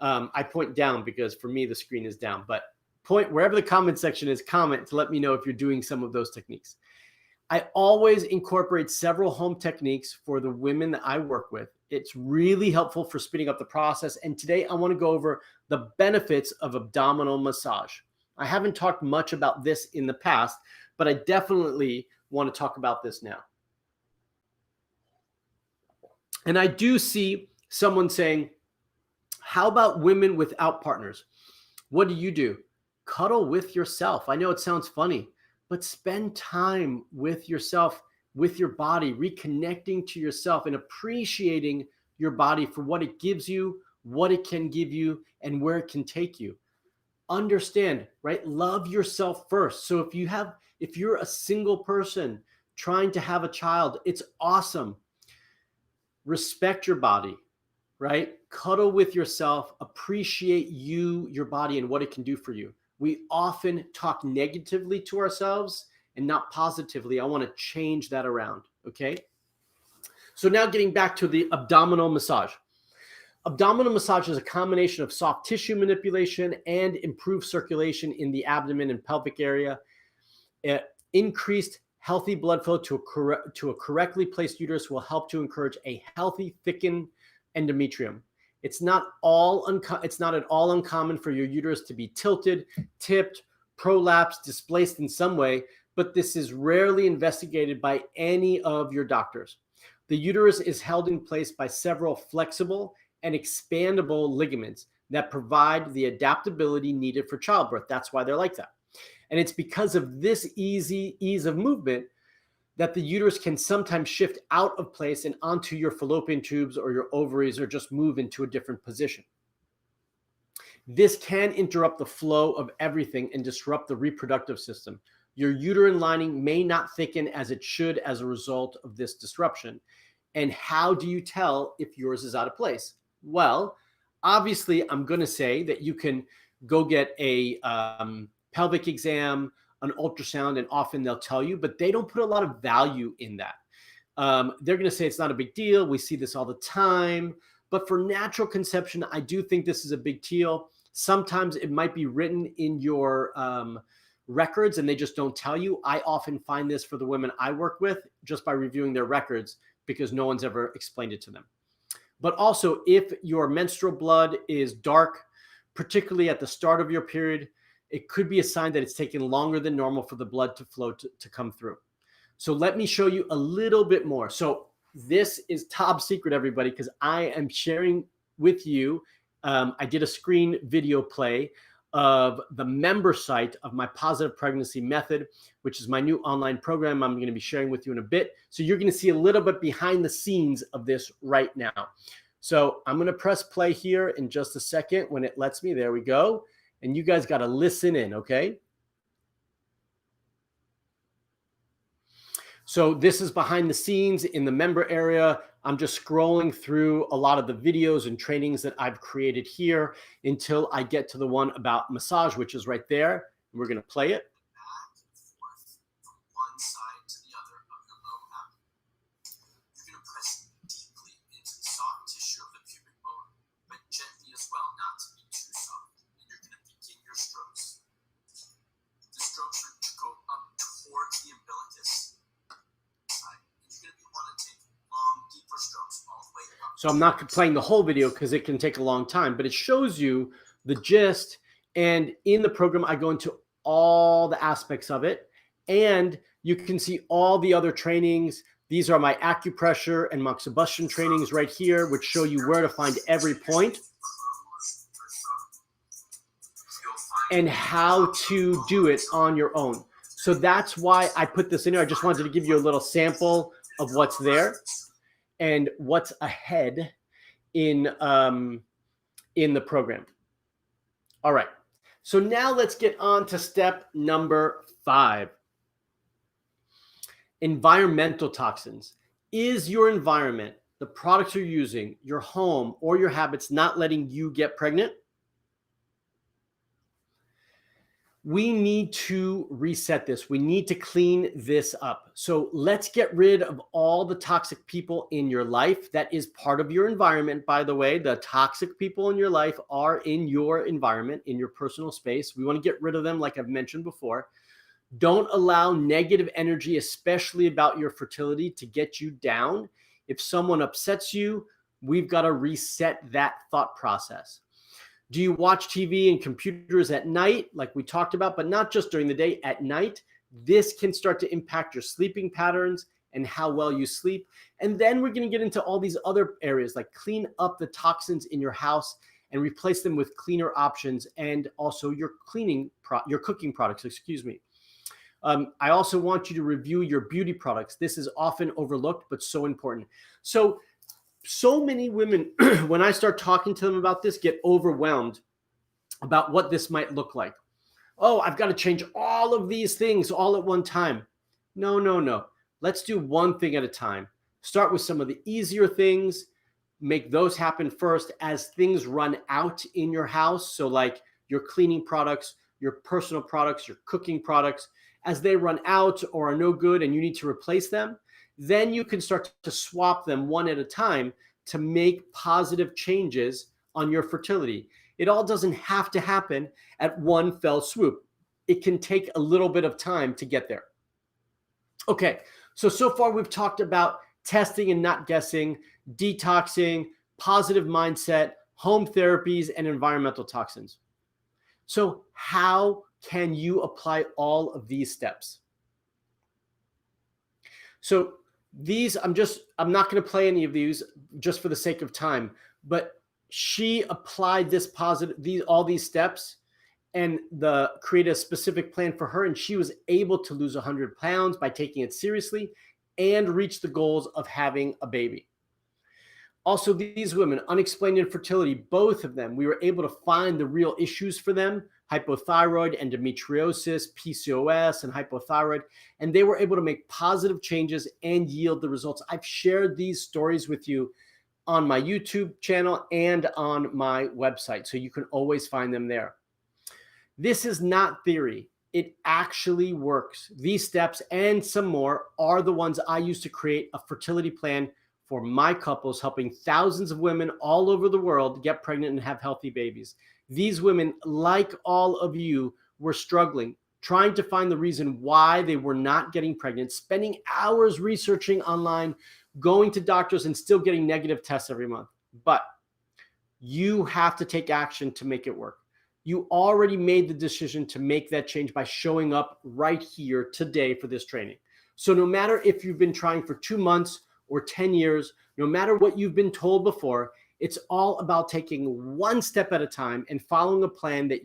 I point down because for me the screen is down, but point wherever the comment section is, comment to let me know if you're doing some of those techniques. I always incorporate several home techniques for the women that I work with. It's really helpful for speeding up the process. And today I want to go over the benefits of abdominal massage. I haven't talked much about this in the past, but I definitely want to talk about this now. And I do see someone saying, how about women without partners? What do? Cuddle with yourself. I know it sounds funny, but spend time with yourself, with your body, reconnecting to yourself and appreciating your body for what it gives you, what it can give you, and where it can take you. Understand, right? Love yourself first. So if you're a single person trying to have a child, it's awesome. Respect your body, right? Cuddle with yourself, appreciate your body and what it can do for you. We often talk negatively to ourselves and not positively. I want to change that around, okay? So now getting back to the abdominal massage. Abdominal massage is a combination of soft tissue manipulation and improved circulation in the abdomen and pelvic area. Increased healthy blood flow to a correctly placed uterus will help to encourage a healthy, thickened endometrium. It's not at all uncommon for your uterus to be tilted, tipped, prolapsed, displaced in some way, but this is rarely investigated by any of your doctors. The uterus is held in place by several flexible and expandable ligaments that provide the adaptability needed for childbirth. That's why they're like that. And it's because of this ease of movement that the uterus can sometimes shift out of place and onto your fallopian tubes or your ovaries, or just move into a different position. This can interrupt the flow of everything and disrupt the reproductive system. Your uterine lining may not thicken as it should as a result of this disruption. And how do you tell if yours is out of place? Well, obviously, I'm going to say that you can go get a pelvic exam, an ultrasound, and often they'll tell you, but they don't put a lot of value in that. They're going to say it's not a big deal. We see this all the time. But for natural conception, I do think this is a big deal. Sometimes it might be written in your records and they just don't tell you. I often find this for the women I work with just by reviewing their records because no one's ever explained it to them. But also, if your menstrual blood is dark, particularly at the start of your period, it could be a sign that it's taking longer than normal for the blood to flow to come through. So let me show you a little bit more. So this is top secret, everybody, because I am sharing with you. I did a screen video play of the member site of my positive pregnancy method, which is my new online program I'm going to be sharing with you in a bit. So you're going to see a little bit behind the scenes of this right now. So I'm going to press play here in just a second when it lets me. There we go. And you guys got to listen in, okay? So this is behind the scenes in the member area. I'm just scrolling through a lot of the videos and trainings that I've created here until I get to the one about massage, which is right there. We're going to play it. Back and forth from one side to the other of your low abdomen. You're going to press deeply into the soft tissue of the pubic bone, but gently as well, not to be too soft. And you're going to begin your strokes. The strokes are to go up towards the umbilicus side. And you're going to want to take long, deeper strokes all the way up. So I'm not playing the whole video because it can take a long time, but it shows you the gist. And in the program, I go into all the aspects of it. And you can see all the other trainings. These are my acupressure and moxibustion trainings right here, which show you where to find every point and how to do it on your own. So that's why I put this in here. I just wanted to give you a little sample of what's there and what's ahead in the program. All right. So now let's get on to step number 5. Environmental toxins. Is your environment, the products you're using, your home, or your habits not letting you get pregnant? we need to reset this. We need to clean this up. So let's get rid of all the toxic people in your life. That is part of your environment, by the way. The toxic people in your life are in your environment, in your personal space. We want to get rid of them, like I've mentioned before. Don't allow negative energy, especially about your fertility, to get you down. If someone upsets you, we've got to reset that thought process. Do you watch TV and computers at night, like we talked about, but not just during the day, at night? This can start to impact your sleeping patterns and how well you sleep. And then we're going to get into all these other areas, like clean up the toxins in your house and replace them with cleaner options, and also your cooking products, excuse me. I also want you to review your beauty products. This is often overlooked, but so important. So many women, when I start talking to them about this, get overwhelmed about what this might look like. Oh, I've got to change all of these things all at one time. No. Let's do one thing at a time. Start with some of the easier things. Make those happen first as things run out in your house. So like your cleaning products, your personal products, your cooking products, as they run out or are no good and you need to replace them, then you can start to swap them one at a time to make positive changes on your fertility. It all doesn't have to happen at one fell swoop. It can take a little bit of time to get there. Okay, so far we've talked about testing and not guessing, detoxing, positive mindset, home therapies, and environmental toxins. So how can you apply all of these steps? So these, I'm not going to play any of these just for the sake of time, but she applied this all these steps and create a specific plan for her. And she was able to lose 100 pounds by taking it seriously and reach the goals of having a baby. Also, these women, unexplained infertility, both of them, we were able to find the real issues for them: hypothyroid, endometriosis, PCOS, and hypothyroid. And they were able to make positive changes and yield the results. I've shared these stories with you on my YouTube channel and on my website, so you can always find them there. This is not theory. It actually works. These steps and some more are the ones I use to create a fertility plan for my couples, helping thousands of women all over the world get pregnant and have healthy babies. These women, like all of you, were struggling, trying to find the reason why they were not getting pregnant, spending hours researching online, going to doctors, and still getting negative tests every month. But you have to take action to make it work. You already made the decision to make that change by showing up right here today for this training. So no matter if you've been trying for 2 months or 10 years, no matter what you've been told before, it's all about taking one step at a time and following a plan that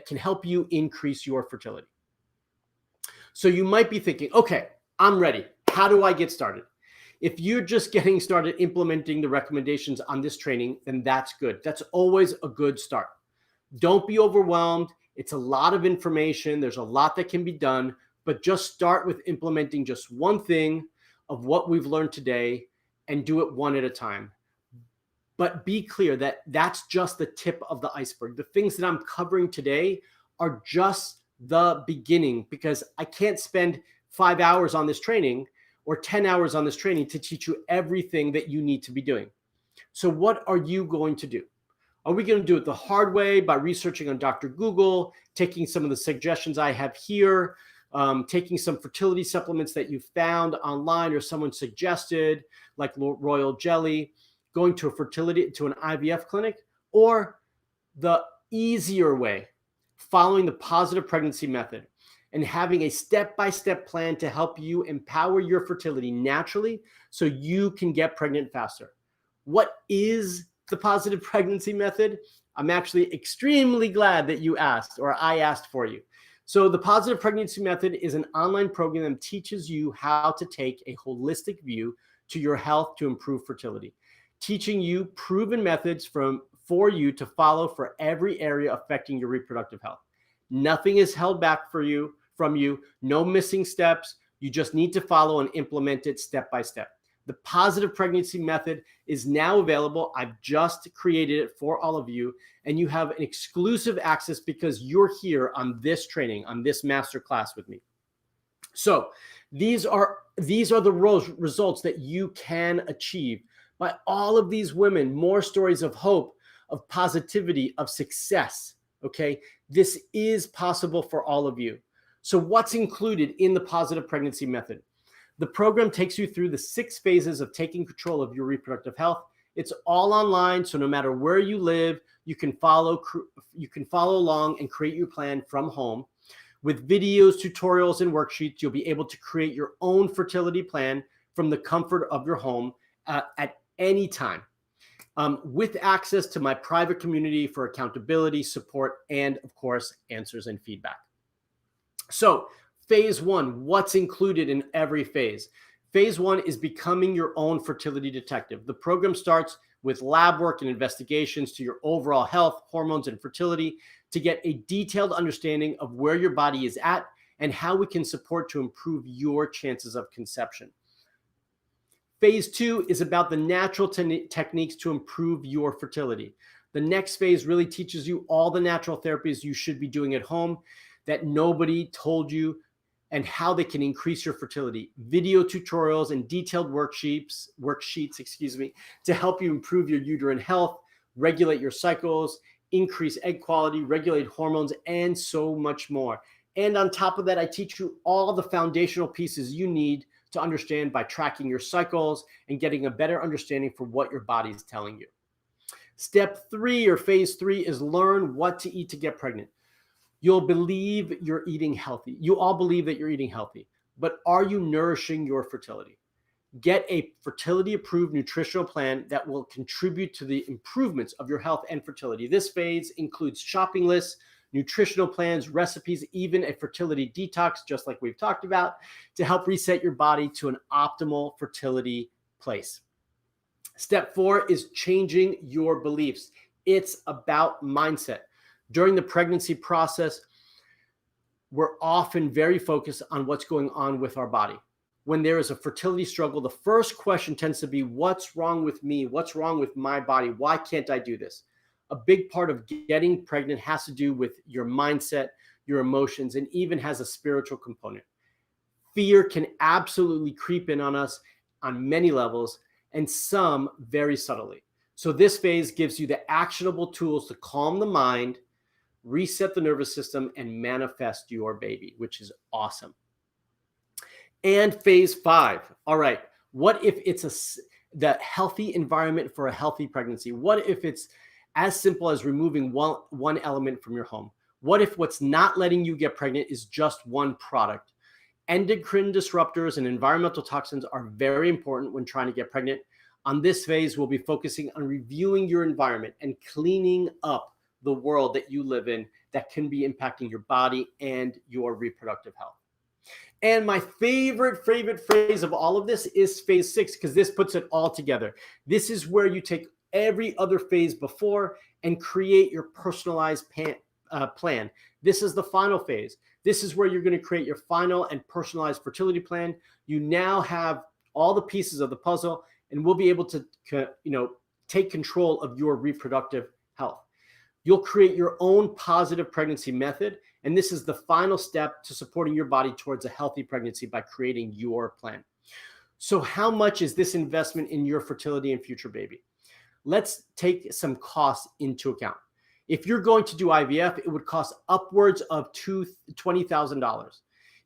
can help you increase your fertility. So you might be thinking, okay, I'm ready. How do I get started? If you're just getting started implementing the recommendations on this training, then that's good. That's always a good start. Don't be overwhelmed. It's a lot of information. There's a lot that can be done, but just start with implementing just one thing of what we've learned today and do it one at a time. But be clear that that's just the tip of the iceberg. The things that I'm covering today are just the beginning, because I can't spend 5 hours on this training or 10 hours on this training to teach you everything that you need to be doing. So what are you going to do? Are we going to do it the hard way by researching on Dr. Google, taking some of the suggestions I have here, taking some fertility supplements that you found online or someone suggested, like royal jelly, going to an IVF clinic, or the easier way, following the positive pregnancy method and having a step-by-step plan to help you empower your fertility naturally so you can get pregnant faster? What is the positive pregnancy method? I'm actually extremely glad that you asked, or I asked for you. So the positive pregnancy method is an online program that teaches you how to take a holistic view to your health to improve fertility, teaching you proven methods for you to follow for every area affecting your reproductive health. Nothing is held back from you, no missing steps. You just need to follow and implement it step by step. The positive pregnancy method is now available. I've just created it for all of you, and you have an exclusive access because you're here on this training, on this master class with me. So these are the results that you can achieve by all of these women. More stories of hope, of positivity, of success. Okay, this is possible for all of you. So what's included in the positive pregnancy method? The program takes you through the 6 phases of taking control of your reproductive health. It's all online, so no matter where you live, you can follow along and create your plan from home. With videos, tutorials, and worksheets, you'll be able to create your own fertility plan from the comfort of your home at any time, with access to my private community for accountability, support, and of course, answers and feedback. So phase 1, what's included in every phase? Phase 1 is becoming your own fertility detective. The program starts with lab work and investigations to your overall health, hormones, and fertility to get a detailed understanding of where your body is at and how we can support to improve your chances of conception. Phase 2 is about the natural techniques to improve your fertility. The next phase really teaches you all the natural therapies you should be doing at home that nobody told you, and how they can increase your fertility. Video tutorials and detailed worksheets, to help you improve your uterine health, regulate your cycles, increase egg quality, regulate hormones, and so much more. And on top of that, I teach you all the foundational pieces you need to understand by tracking your cycles and getting a better understanding for what your body is telling you. Step 3, or phase 3, is learn what to eat to get pregnant. You'll believe you're eating healthy. You all believe that you're eating healthy, but are you nourishing your fertility? Get a fertility-approved nutritional plan that will contribute to the improvements of your health and fertility. This phase includes shopping lists, nutritional plans, recipes, even a fertility detox, just like we've talked about, to help reset your body to an optimal fertility place. Step 4 is changing your beliefs. It's about mindset. During the pregnancy process, we're often very focused on what's going on with our body. When there is a fertility struggle, the first question tends to be, what's wrong with me? What's wrong with my body? Why can't I do this? A big part of getting pregnant has to do with your mindset, your emotions, and even has a spiritual component. Fear can absolutely creep in on us on many levels, and some very subtly. So this phase gives you the actionable tools to calm the mind, reset the nervous system, and manifest your baby, which is awesome. And phase 5. All right. What if it's the healthy environment for a healthy pregnancy? What if it's as simple as removing one element from your home? What if what's not letting you get pregnant is just one product? Endocrine disruptors and environmental toxins are very important when trying to get pregnant. On this phase, we'll be focusing on reviewing your environment and cleaning up the world that you live in that can be impacting your body and your reproductive health. And my favorite phase of all of this is phase 6, because this puts it all together. This is where you take every other phase before and create your personalized plan. This is the final phase. This is where you're going to create your final and personalized fertility plan. You now have all the pieces of the puzzle, and we'll be able to take control of your reproductive health. You'll create your own positive pregnancy method, and this is the final step to supporting your body towards a healthy pregnancy by creating your plan. So how much is this investment in your fertility and future baby? Let's take some costs into account. If you're going to do IVF, it would cost upwards of $20,000.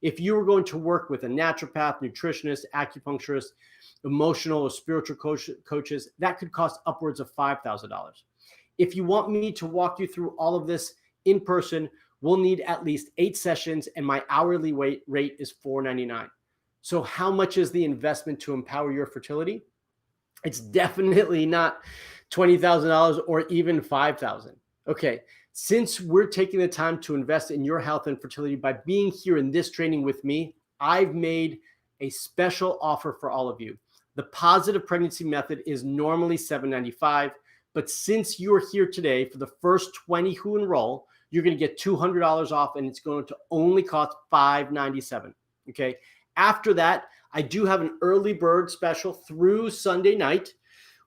If you were going to work with a naturopath, nutritionist, acupuncturist, emotional or spiritual coaches, that could cost upwards of $5,000. If you want me to walk you through all of this in person, we'll need at least 8 sessions, and my hourly rate is $4.99. So how much is the investment to empower your fertility? It's definitely not $20,000 or even $5,000. Okay, since we're taking the time to invest in your health and fertility by being here in this training with me, I've made a special offer for all of you. The positive pregnancy method is normally $795, but since you're here today, for the first 20 who enroll, you're going to get $200 off, and it's going to only cost $597. Okay. After that, I do have an early bird special through Sunday night,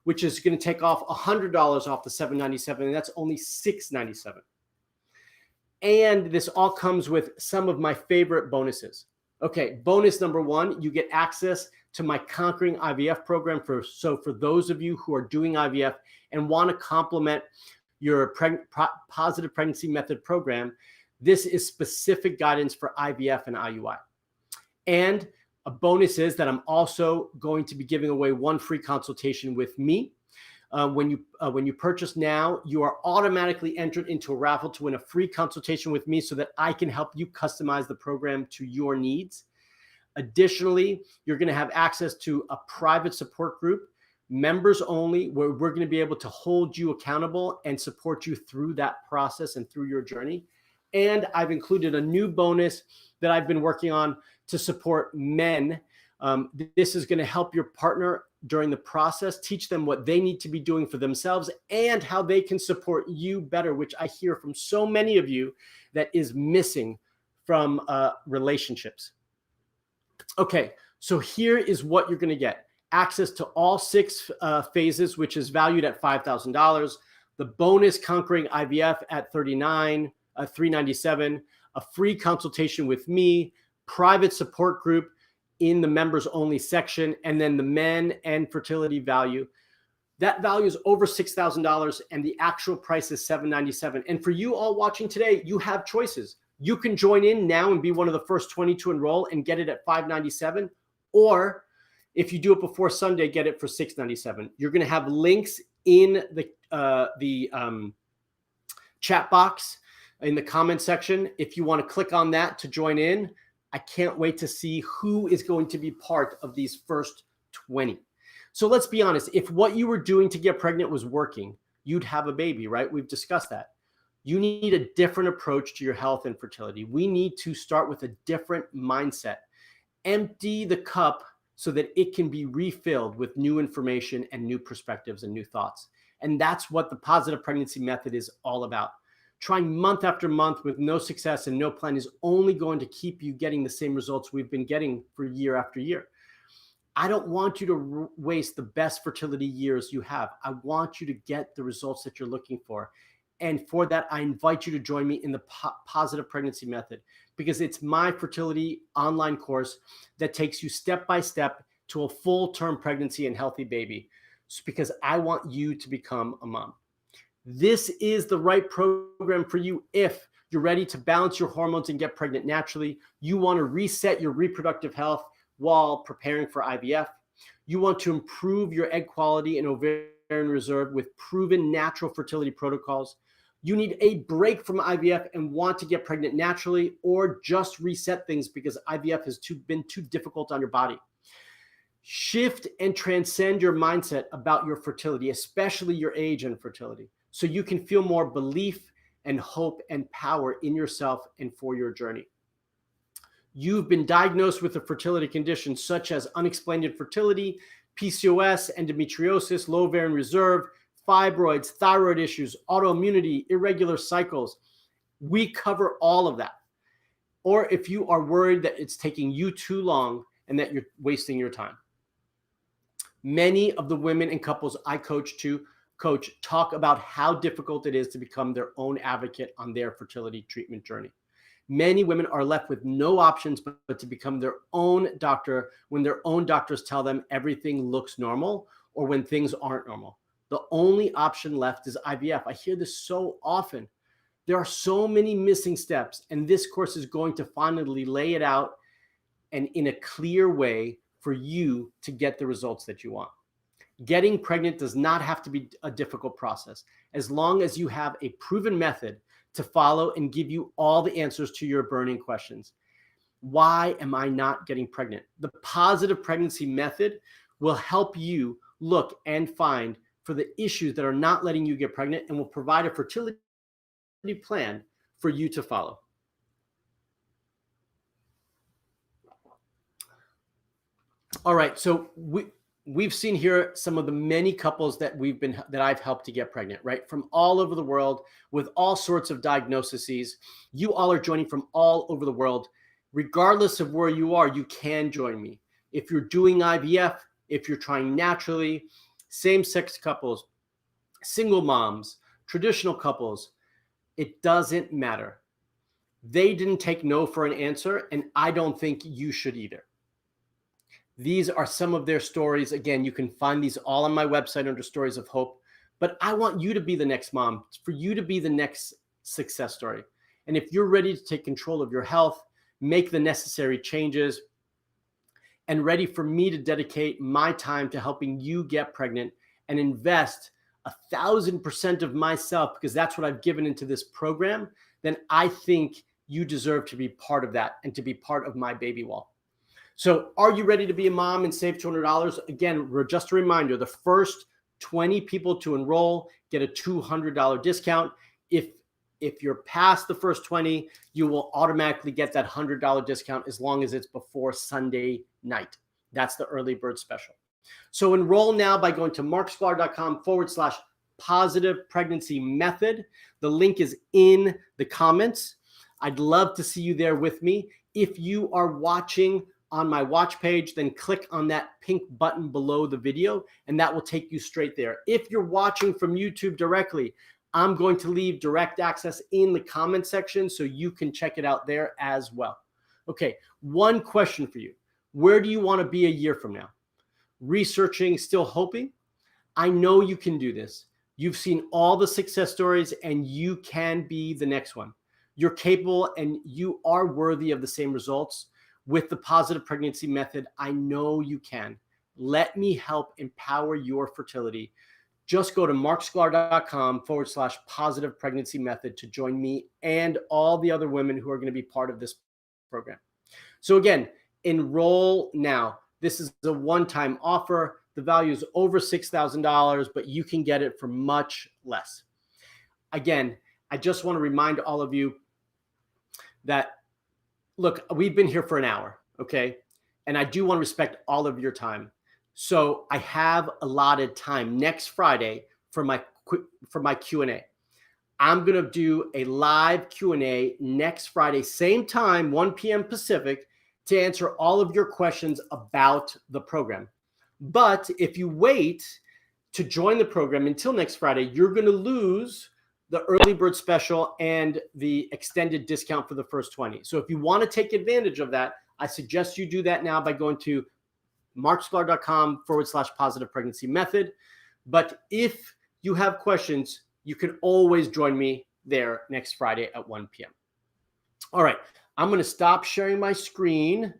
which is going to take off $100 off the $797, and that's only $697. And this all comes with some of my favorite bonuses. Okay, bonus number one, you get access to my Conquering IVF program. So for those of you who are doing IVF and want to complement your positive pregnancy method program, this is specific guidance for IVF and IUI. And a bonus is that I'm also going to be giving away one free consultation with me. When you purchase now, you are automatically entered into a raffle to win a free consultation with me so that I can help you customize the program to your needs. Additionally, you're going to have access to a private support group, members only, where we're going to be able to hold you accountable and support you through that process and through your journey. And I've included a new bonus that I've been working on to support men. This is going to help your partner during the process, teach them what they need to be doing for themselves and how they can support you better, which I hear from so many of you that is missing from relationships. Okay, so here is what you're going to get. Access to all 6 phases, which is valued at $5,000. The bonus Conquering IVF at $397, a free consultation with me, private support group in the members only section, and then the men and fertility value. That value is over $6,000 and the actual price is $797. And for you all watching today, you have choices. You can join in now and be one of the first 20 to enroll and get it at $597, or if you do it before Sunday, get it for $697. You're going to have links in the chat box in the comment section if you want to click on that to join in. I can't wait to see who is going to be part of these first 20. So let's be honest. If what you were doing to get pregnant was working, you'd have a baby, right? We've discussed that. You need a different approach to your health and fertility. We need to start with a different mindset. Empty the cup so that it can be refilled with new information and new perspectives and new thoughts. And that's what the positive pregnancy method is all about. Trying month after month with no success and no plan is only going to keep you getting the same results we've been getting for year after year. I don't want you to waste the best fertility years you have. I want you to get the results that you're looking for. And for that, I invite you to join me in the positive pregnancy method, because it's my fertility online course that takes you step by step to a full-term pregnancy and healthy baby. It's because I want you to become a mom. This is the right program for you if you're ready to balance your hormones and get pregnant naturally. You want to reset your reproductive health while preparing for IVF. You want to improve your egg quality and ovarian reserve with proven natural fertility protocols. You need a break from IVF and want to get pregnant naturally, or just reset things because IVF has been too difficult on your body. Shift and transcend your mindset about your fertility, especially your age and fertility, so you can feel more belief and hope and power in yourself and for your journey. You've been diagnosed with a fertility condition such as unexplained infertility, PCOS, endometriosis, low ovarian reserve, fibroids, thyroid issues, autoimmunity, irregular cycles. We cover all of that. Or if you are worried that it's taking you too long and that you're wasting your time. Many of the women and couples I coach talk about how difficult it is to become their own advocate on their fertility treatment journey. Many women are left with no options but to become their own doctor when their own doctors tell them everything looks normal or when things aren't normal. The only option left is IVF. I hear this so often. There are so many missing steps, and this course is going to finally lay it out and in a clear way for you to get the results that you want. Getting pregnant does not have to be a difficult process, as long as you have a proven method to follow and give you all the answers to your burning questions. Why am I not getting pregnant? The positive pregnancy method will help you look and find for the issues that are not letting you get pregnant, and will provide a fertility plan for you to follow. All right, so we've seen here some of the many couples that I've helped to get pregnant, right? From all over the world with all sorts of diagnoses. You all are joining from all over the world. Regardless of where you are, you can join me. if you're doing IVF, if you're trying naturally, same-sex couples, single moms, traditional couples, it doesn't matter. They didn't take no for an answer, and I don't think you should either. These are some of their stories. Again, you can find these all on my website under Stories of Hope. But I want you to be the next mom, for you to be the next success story. And if you're ready to take control of your health, make the necessary changes, and ready for me to dedicate my time to helping you get pregnant and invest 1,000% of myself, because that's what I've given into this program, then I think you deserve to be part of that and to be part of my baby wall. So are you ready to be a mom and save $200? Again, just a reminder, the first 20 people to enroll get a $200 discount. If you're past the first 20, you will automatically get that $100 discount as long as it's before Sunday night. That's the early bird special. So enroll now by going to marksklar.com/positive pregnancy method. The link is in the comments. I'd love to see you there with me. If you are watching on my watch page, then click on that pink button below the video, and that will take you straight there. If you're watching from YouTube directly, I'm going to leave direct access in the comment section so you can check it out there as well. Okay, one question for you. Where do you want to be a year from now? Researching, still hoping? I know you can do this. You've seen all the success stories, and you can be the next one. You're capable, and you are worthy of the same results. With the positive pregnancy method, I know you can. Let me help empower your fertility. Just go to marksklar.com/positive pregnancy method to join me and all the other women who are going to be part of this program. So again, enroll now. This is a one-time offer. The value is over $6,000, but you can get it for much less. Again, I just want to remind all of you that, look, we've been here for an hour, okay? And I do want to respect all of your time. So I have allotted time next Friday for my Q&A. I'm going to do a live Q&A next Friday, same time, 1 p.m. Pacific, to answer all of your questions about the program. But if you wait to join the program until next Friday, you're going to lose the early bird special and the extended discount for the first 20. So if you want to take advantage of that, I suggest you do that now by going to marksklar.com/positive pregnancy method. But if you have questions, you can always join me there next Friday at 1 p.m. All right, I'm going to stop sharing my screen,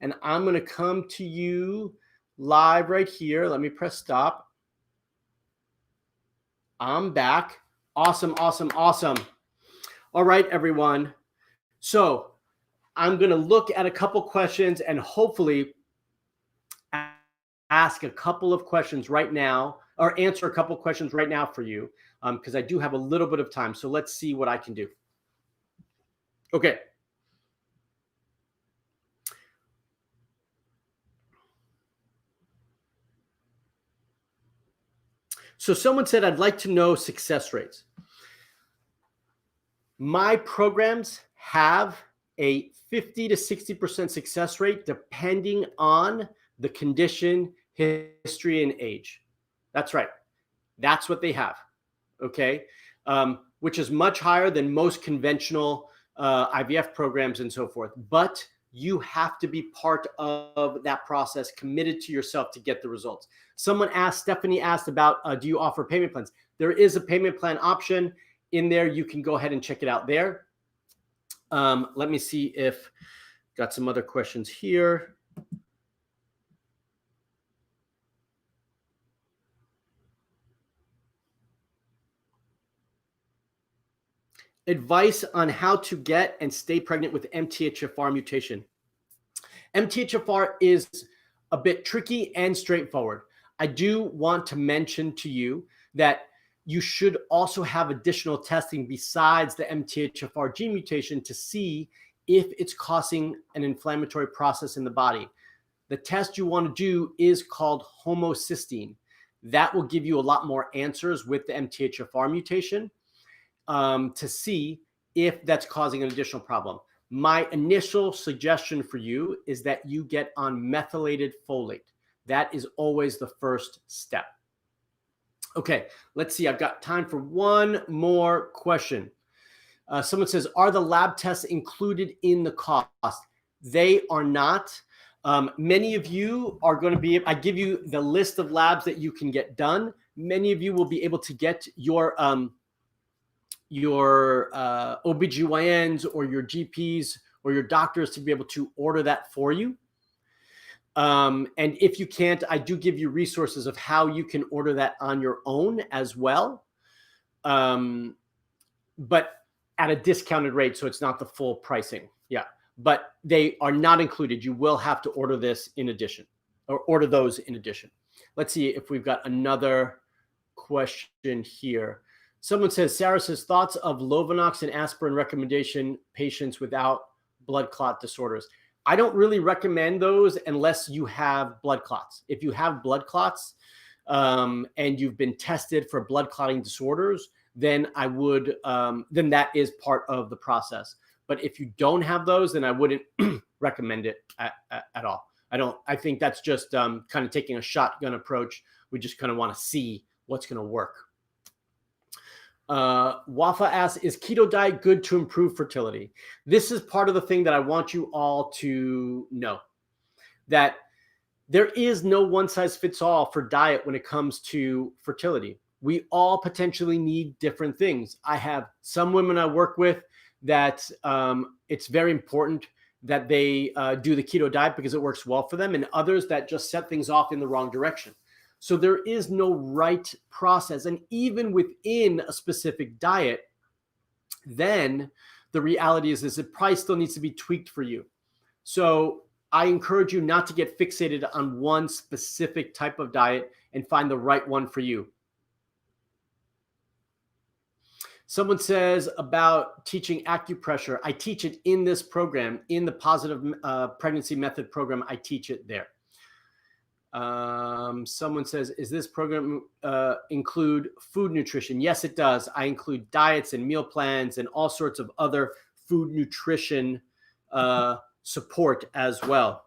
and I'm going to come to you live right here. Let me press stop. I'm back. Awesome, awesome, awesome. All right, everyone. So I'm going to look at a couple questions and hopefully ask a couple of questions right now, or answer a couple of questions right now for you, because I do have a little bit of time. So let's see what I can do. Okay. So someone said, I'd like to know success rates. My programs have a 50 to 60% success rate depending on the condition, history, and age. That's right. That's what they have. Okay. Which is much higher than most conventional IVF programs and so forth. But you have to be part of that process, committed to yourself to get the results. Stephanie asked about, do you offer payment plans? There is a payment plan option in there. You can go ahead and check it out there. Let me see if got some other questions here. Advice on how to get and stay pregnant with MTHFR mutation. MTHFR is a bit tricky and straightforward. I do want to mention to you that you should also have additional testing besides the MTHFR gene mutation to see if it's causing an inflammatory process in the body. The test you want to do is called homocysteine. That will give you a lot more answers with the MTHFR mutation to see if that's causing an additional problem. My initial suggestion for you is that you get on methylated folate. That is always the first step. Okay, let's see. I've got time for one more question. Someone says, are the lab tests included in the cost? They are not. Many of you are going to be, I give you the list of labs that you can get done. Many of you will be able to get your OBGYNs or your GPs or your doctors to be able to order that for you. And if you can't, I do give you resources of how you can order that on your own as well. But at a discounted rate, so it's not the full pricing. Yeah, but they are not included. You will have to order this in addition, or order those in addition. Let's see if we've got another question here. Someone says, Sarah says, thoughts of Lovenox and aspirin recommendation patients without blood clot disorders. I don't really recommend those unless you have blood clots. If you have blood clots and you've been tested for blood clotting disorders, then I would, then that is part of the process. But if you don't have those, then I wouldn't recommend it at all. I think that's just kind of taking a shotgun approach. We just kind of want to see what's going to work. Wafa asks, is keto diet good to improve fertility? This is part of the thing that I want you all to know, that there is no one size fits all for diet when it comes to fertility. We all potentially need different things. I have some women I work with that it's very important that they do the keto diet because it works well for them, and others that just set things off in the wrong direction. So there is no right process. And even within a specific diet, then the reality is it probably still needs to be tweaked for you. So I encourage you not to get fixated on one specific type of diet and find the right one for you. Someone says about teaching acupressure. I teach it in this program, in the Positive Pregnancy Method program. I teach it there. Someone says, is this program include food nutrition? Yes, it does. I include diets and meal plans and all sorts of other food nutrition support as well.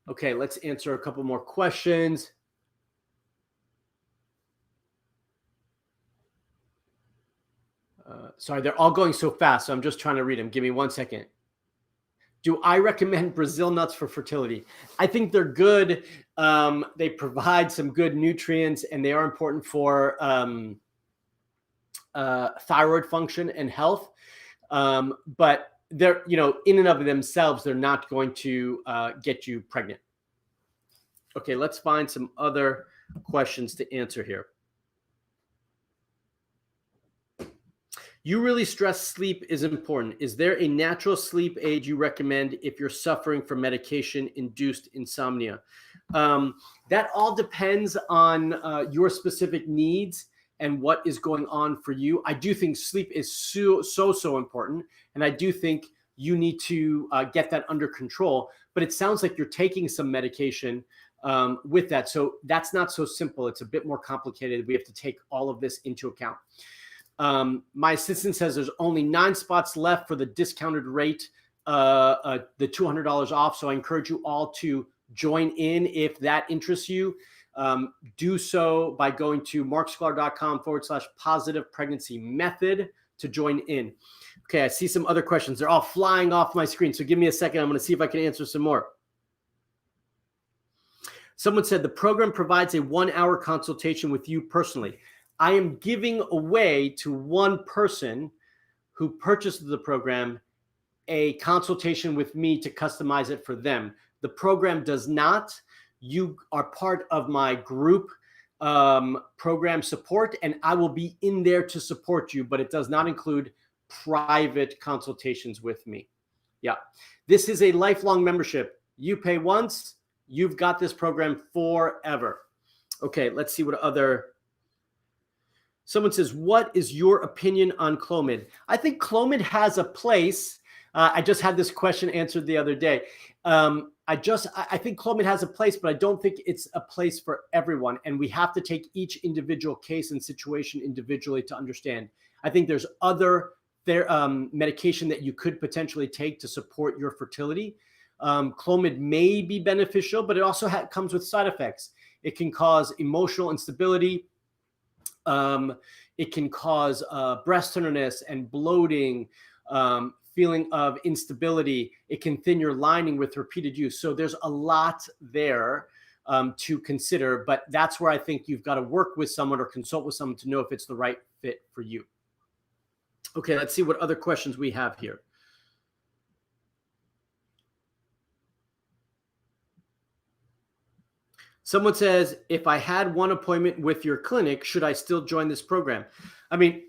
Okay, let's answer a couple more questions. Sorry, they're all going so fast, so I'm just trying to read them. Give me 1 second. Do I recommend Brazil nuts for fertility? I think they're good. They provide some good nutrients, and they are important for thyroid function and health. But they're, in and of themselves, they're not going to get you pregnant. Okay, let's find some other questions to answer here. You really stress sleep is important. Is there a natural sleep aid you recommend if you're suffering from medication-induced insomnia? That all depends on your specific needs and what is going on for you. I do think sleep is so important, and I do think you need to get that under control. But it sounds like you're taking some medication with that. So that's not so simple. It's a bit more complicated. We have to take all of this into account. My assistant says there's only 9 spots left for the discounted rate, the $200 off. So I encourage you all to join in if that interests you. Do so by going to marksklar.com/positive pregnancy method to join in. Okay, I see some other questions. They're all flying off my screen. So give me a second. I'm going to see if I can answer some more. Someone said the program provides a 1-hour consultation with you personally. I am giving away to one person who purchased the program a consultation with me to customize it for them. The program does not. You are part of my group program support, and I will be in there to support you, but it does not include private consultations with me. Yeah, this is a lifelong membership. You pay once, you've got this program forever. Okay, let's see what other... Someone says, what is your opinion on Clomid? I think Clomid has a place. I just had this question answered the other day. I think Clomid has a place, but I don't think it's a place for everyone. And we have to take each individual case and situation individually to understand. I think there's other medication that you could potentially take to support your fertility. Clomid may be beneficial, but it also comes with side effects. It can cause emotional instability. It can cause breast tenderness and bloating, feeling of instability. It can thin your lining with repeated use. So there's a lot there to consider, but that's where I think you've got to work with someone or consult with someone to know if it's the right fit for you. Okay, let's see what other questions we have here. Someone says, if I had one appointment with your clinic, should I still join this program? I mean,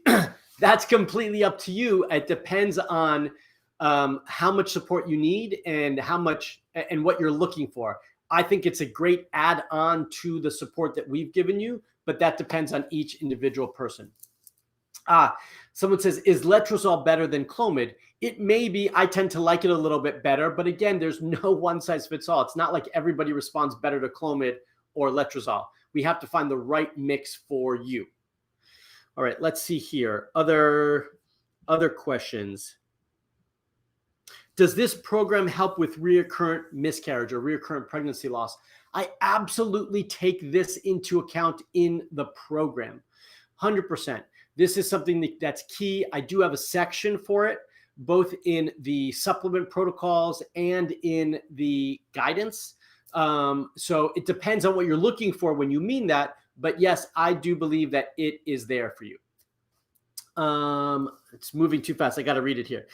that's completely up to you. It depends on how much support you need and how much and what you're looking for. I think it's a great add-on to the support that we've given you, but that depends on each individual person. Someone says, is Letrozole better than Clomid? It may be. I tend to like it a little bit better, but again, there's no one size fits all. It's not like everybody responds better to Clomid or Letrozole. We have to find the right mix for you. All right, let's see here. Other questions. Does this program help with recurrent miscarriage or recurrent pregnancy loss? I absolutely take this into account in the program, 100%. This is something that's key. I do have a section for it, both in the supplement protocols and in the guidance. So it depends on what you're looking for when you mean that. But yes, I do believe that it is there for you. It's moving too fast. I got to read it here.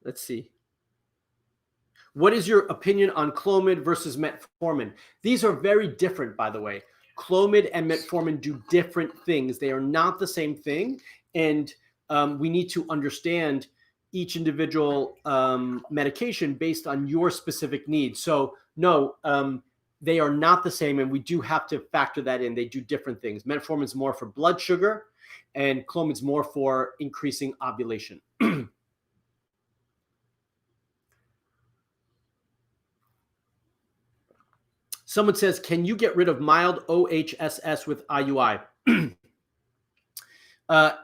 Let's see. What is your opinion on Clomid versus Metformin? These are very different, by the way. Clomid and Metformin do different things. They are not the same thing. And we need to understand each individual medication based on your specific needs. So no, they are not the same. And we do have to factor that in. They do different things. Metformin is more for blood sugar and Clomid is more for increasing ovulation. Someone says, can you get rid of mild OHSS with IUI? I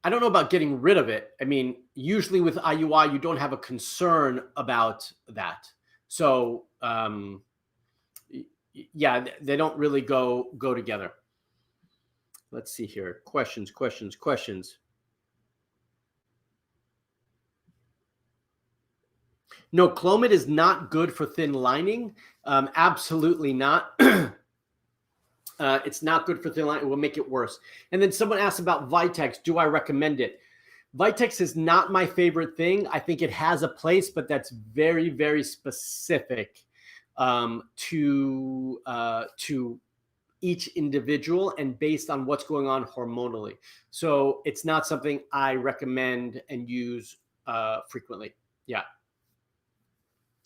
don't know about getting rid of it. I mean, usually with IUI, you don't have a concern about that. So yeah, they don't really go together. Let's see here. Questions. No, Clomid is not good for thin lining. Absolutely not. It's not good for thin lining. It will make it worse. And then someone asked about Vitex. Do I recommend it? Vitex is not my favorite thing. I think it has a place, but that's very, very specific to each individual and based on what's going on hormonally. So it's not something I recommend and use frequently. Yeah.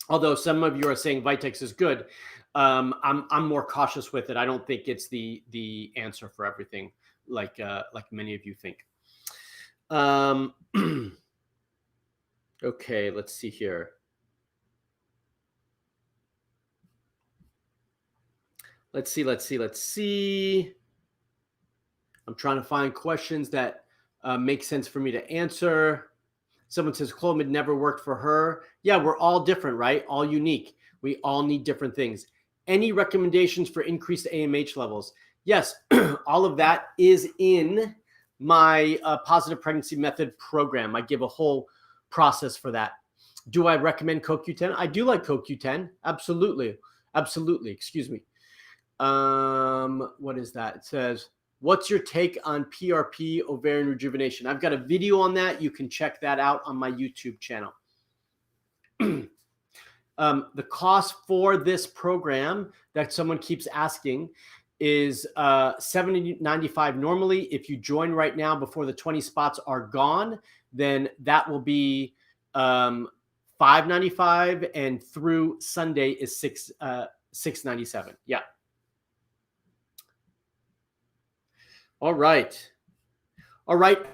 Although some of you are saying Vitex is good, I'm more cautious with it. I don't think it's the answer for everything, like many of you think. Okay, let's see here. Let's see. I'm trying to find questions that make sense for me to answer. Someone says Clomid never worked for her. Yeah, we're all different, right? All unique. We all need different things. Any recommendations for increased AMH levels? Yes, all of that is in my positive pregnancy method program. I give a whole process for that. Do I recommend CoQ10? I do like CoQ10. Absolutely. Excuse me. What is that? It says, what's your take on PRP ovarian rejuvenation? I've got a video on that. You can check that out on my YouTube channel. The cost for this program that someone keeps asking is $70.95 normally. If you join right now before the 20 spots are gone, then that will be $5.95, and through Sunday is $6.97. Yeah. All right,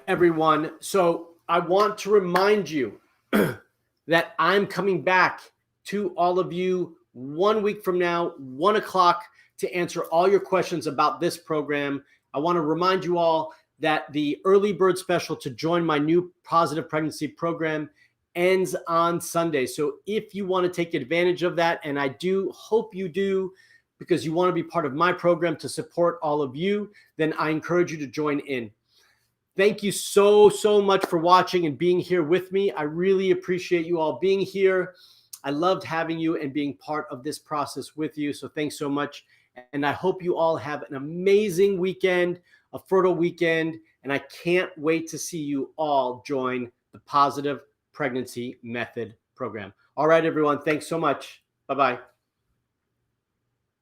everyone. So I want to remind you that I'm coming back to all of you 1 week from now, 1 o'clock, to answer all your questions about this program I want to remind you all that the early bird special to join my new positive pregnancy program ends on Sunday. So if you want to take advantage of that, and I do hope you do, because you want to be part of my program to support all of you, then I encourage you to join in. Thank you so much for watching and being here with me. I really appreciate you all being here. I loved having you and being part of this process with you. So thanks so much. And I hope you all have an amazing weekend, a fertile weekend. And I can't wait to see you all join the Positive Pregnancy Method program. All right, everyone. Thanks so much. Bye-bye.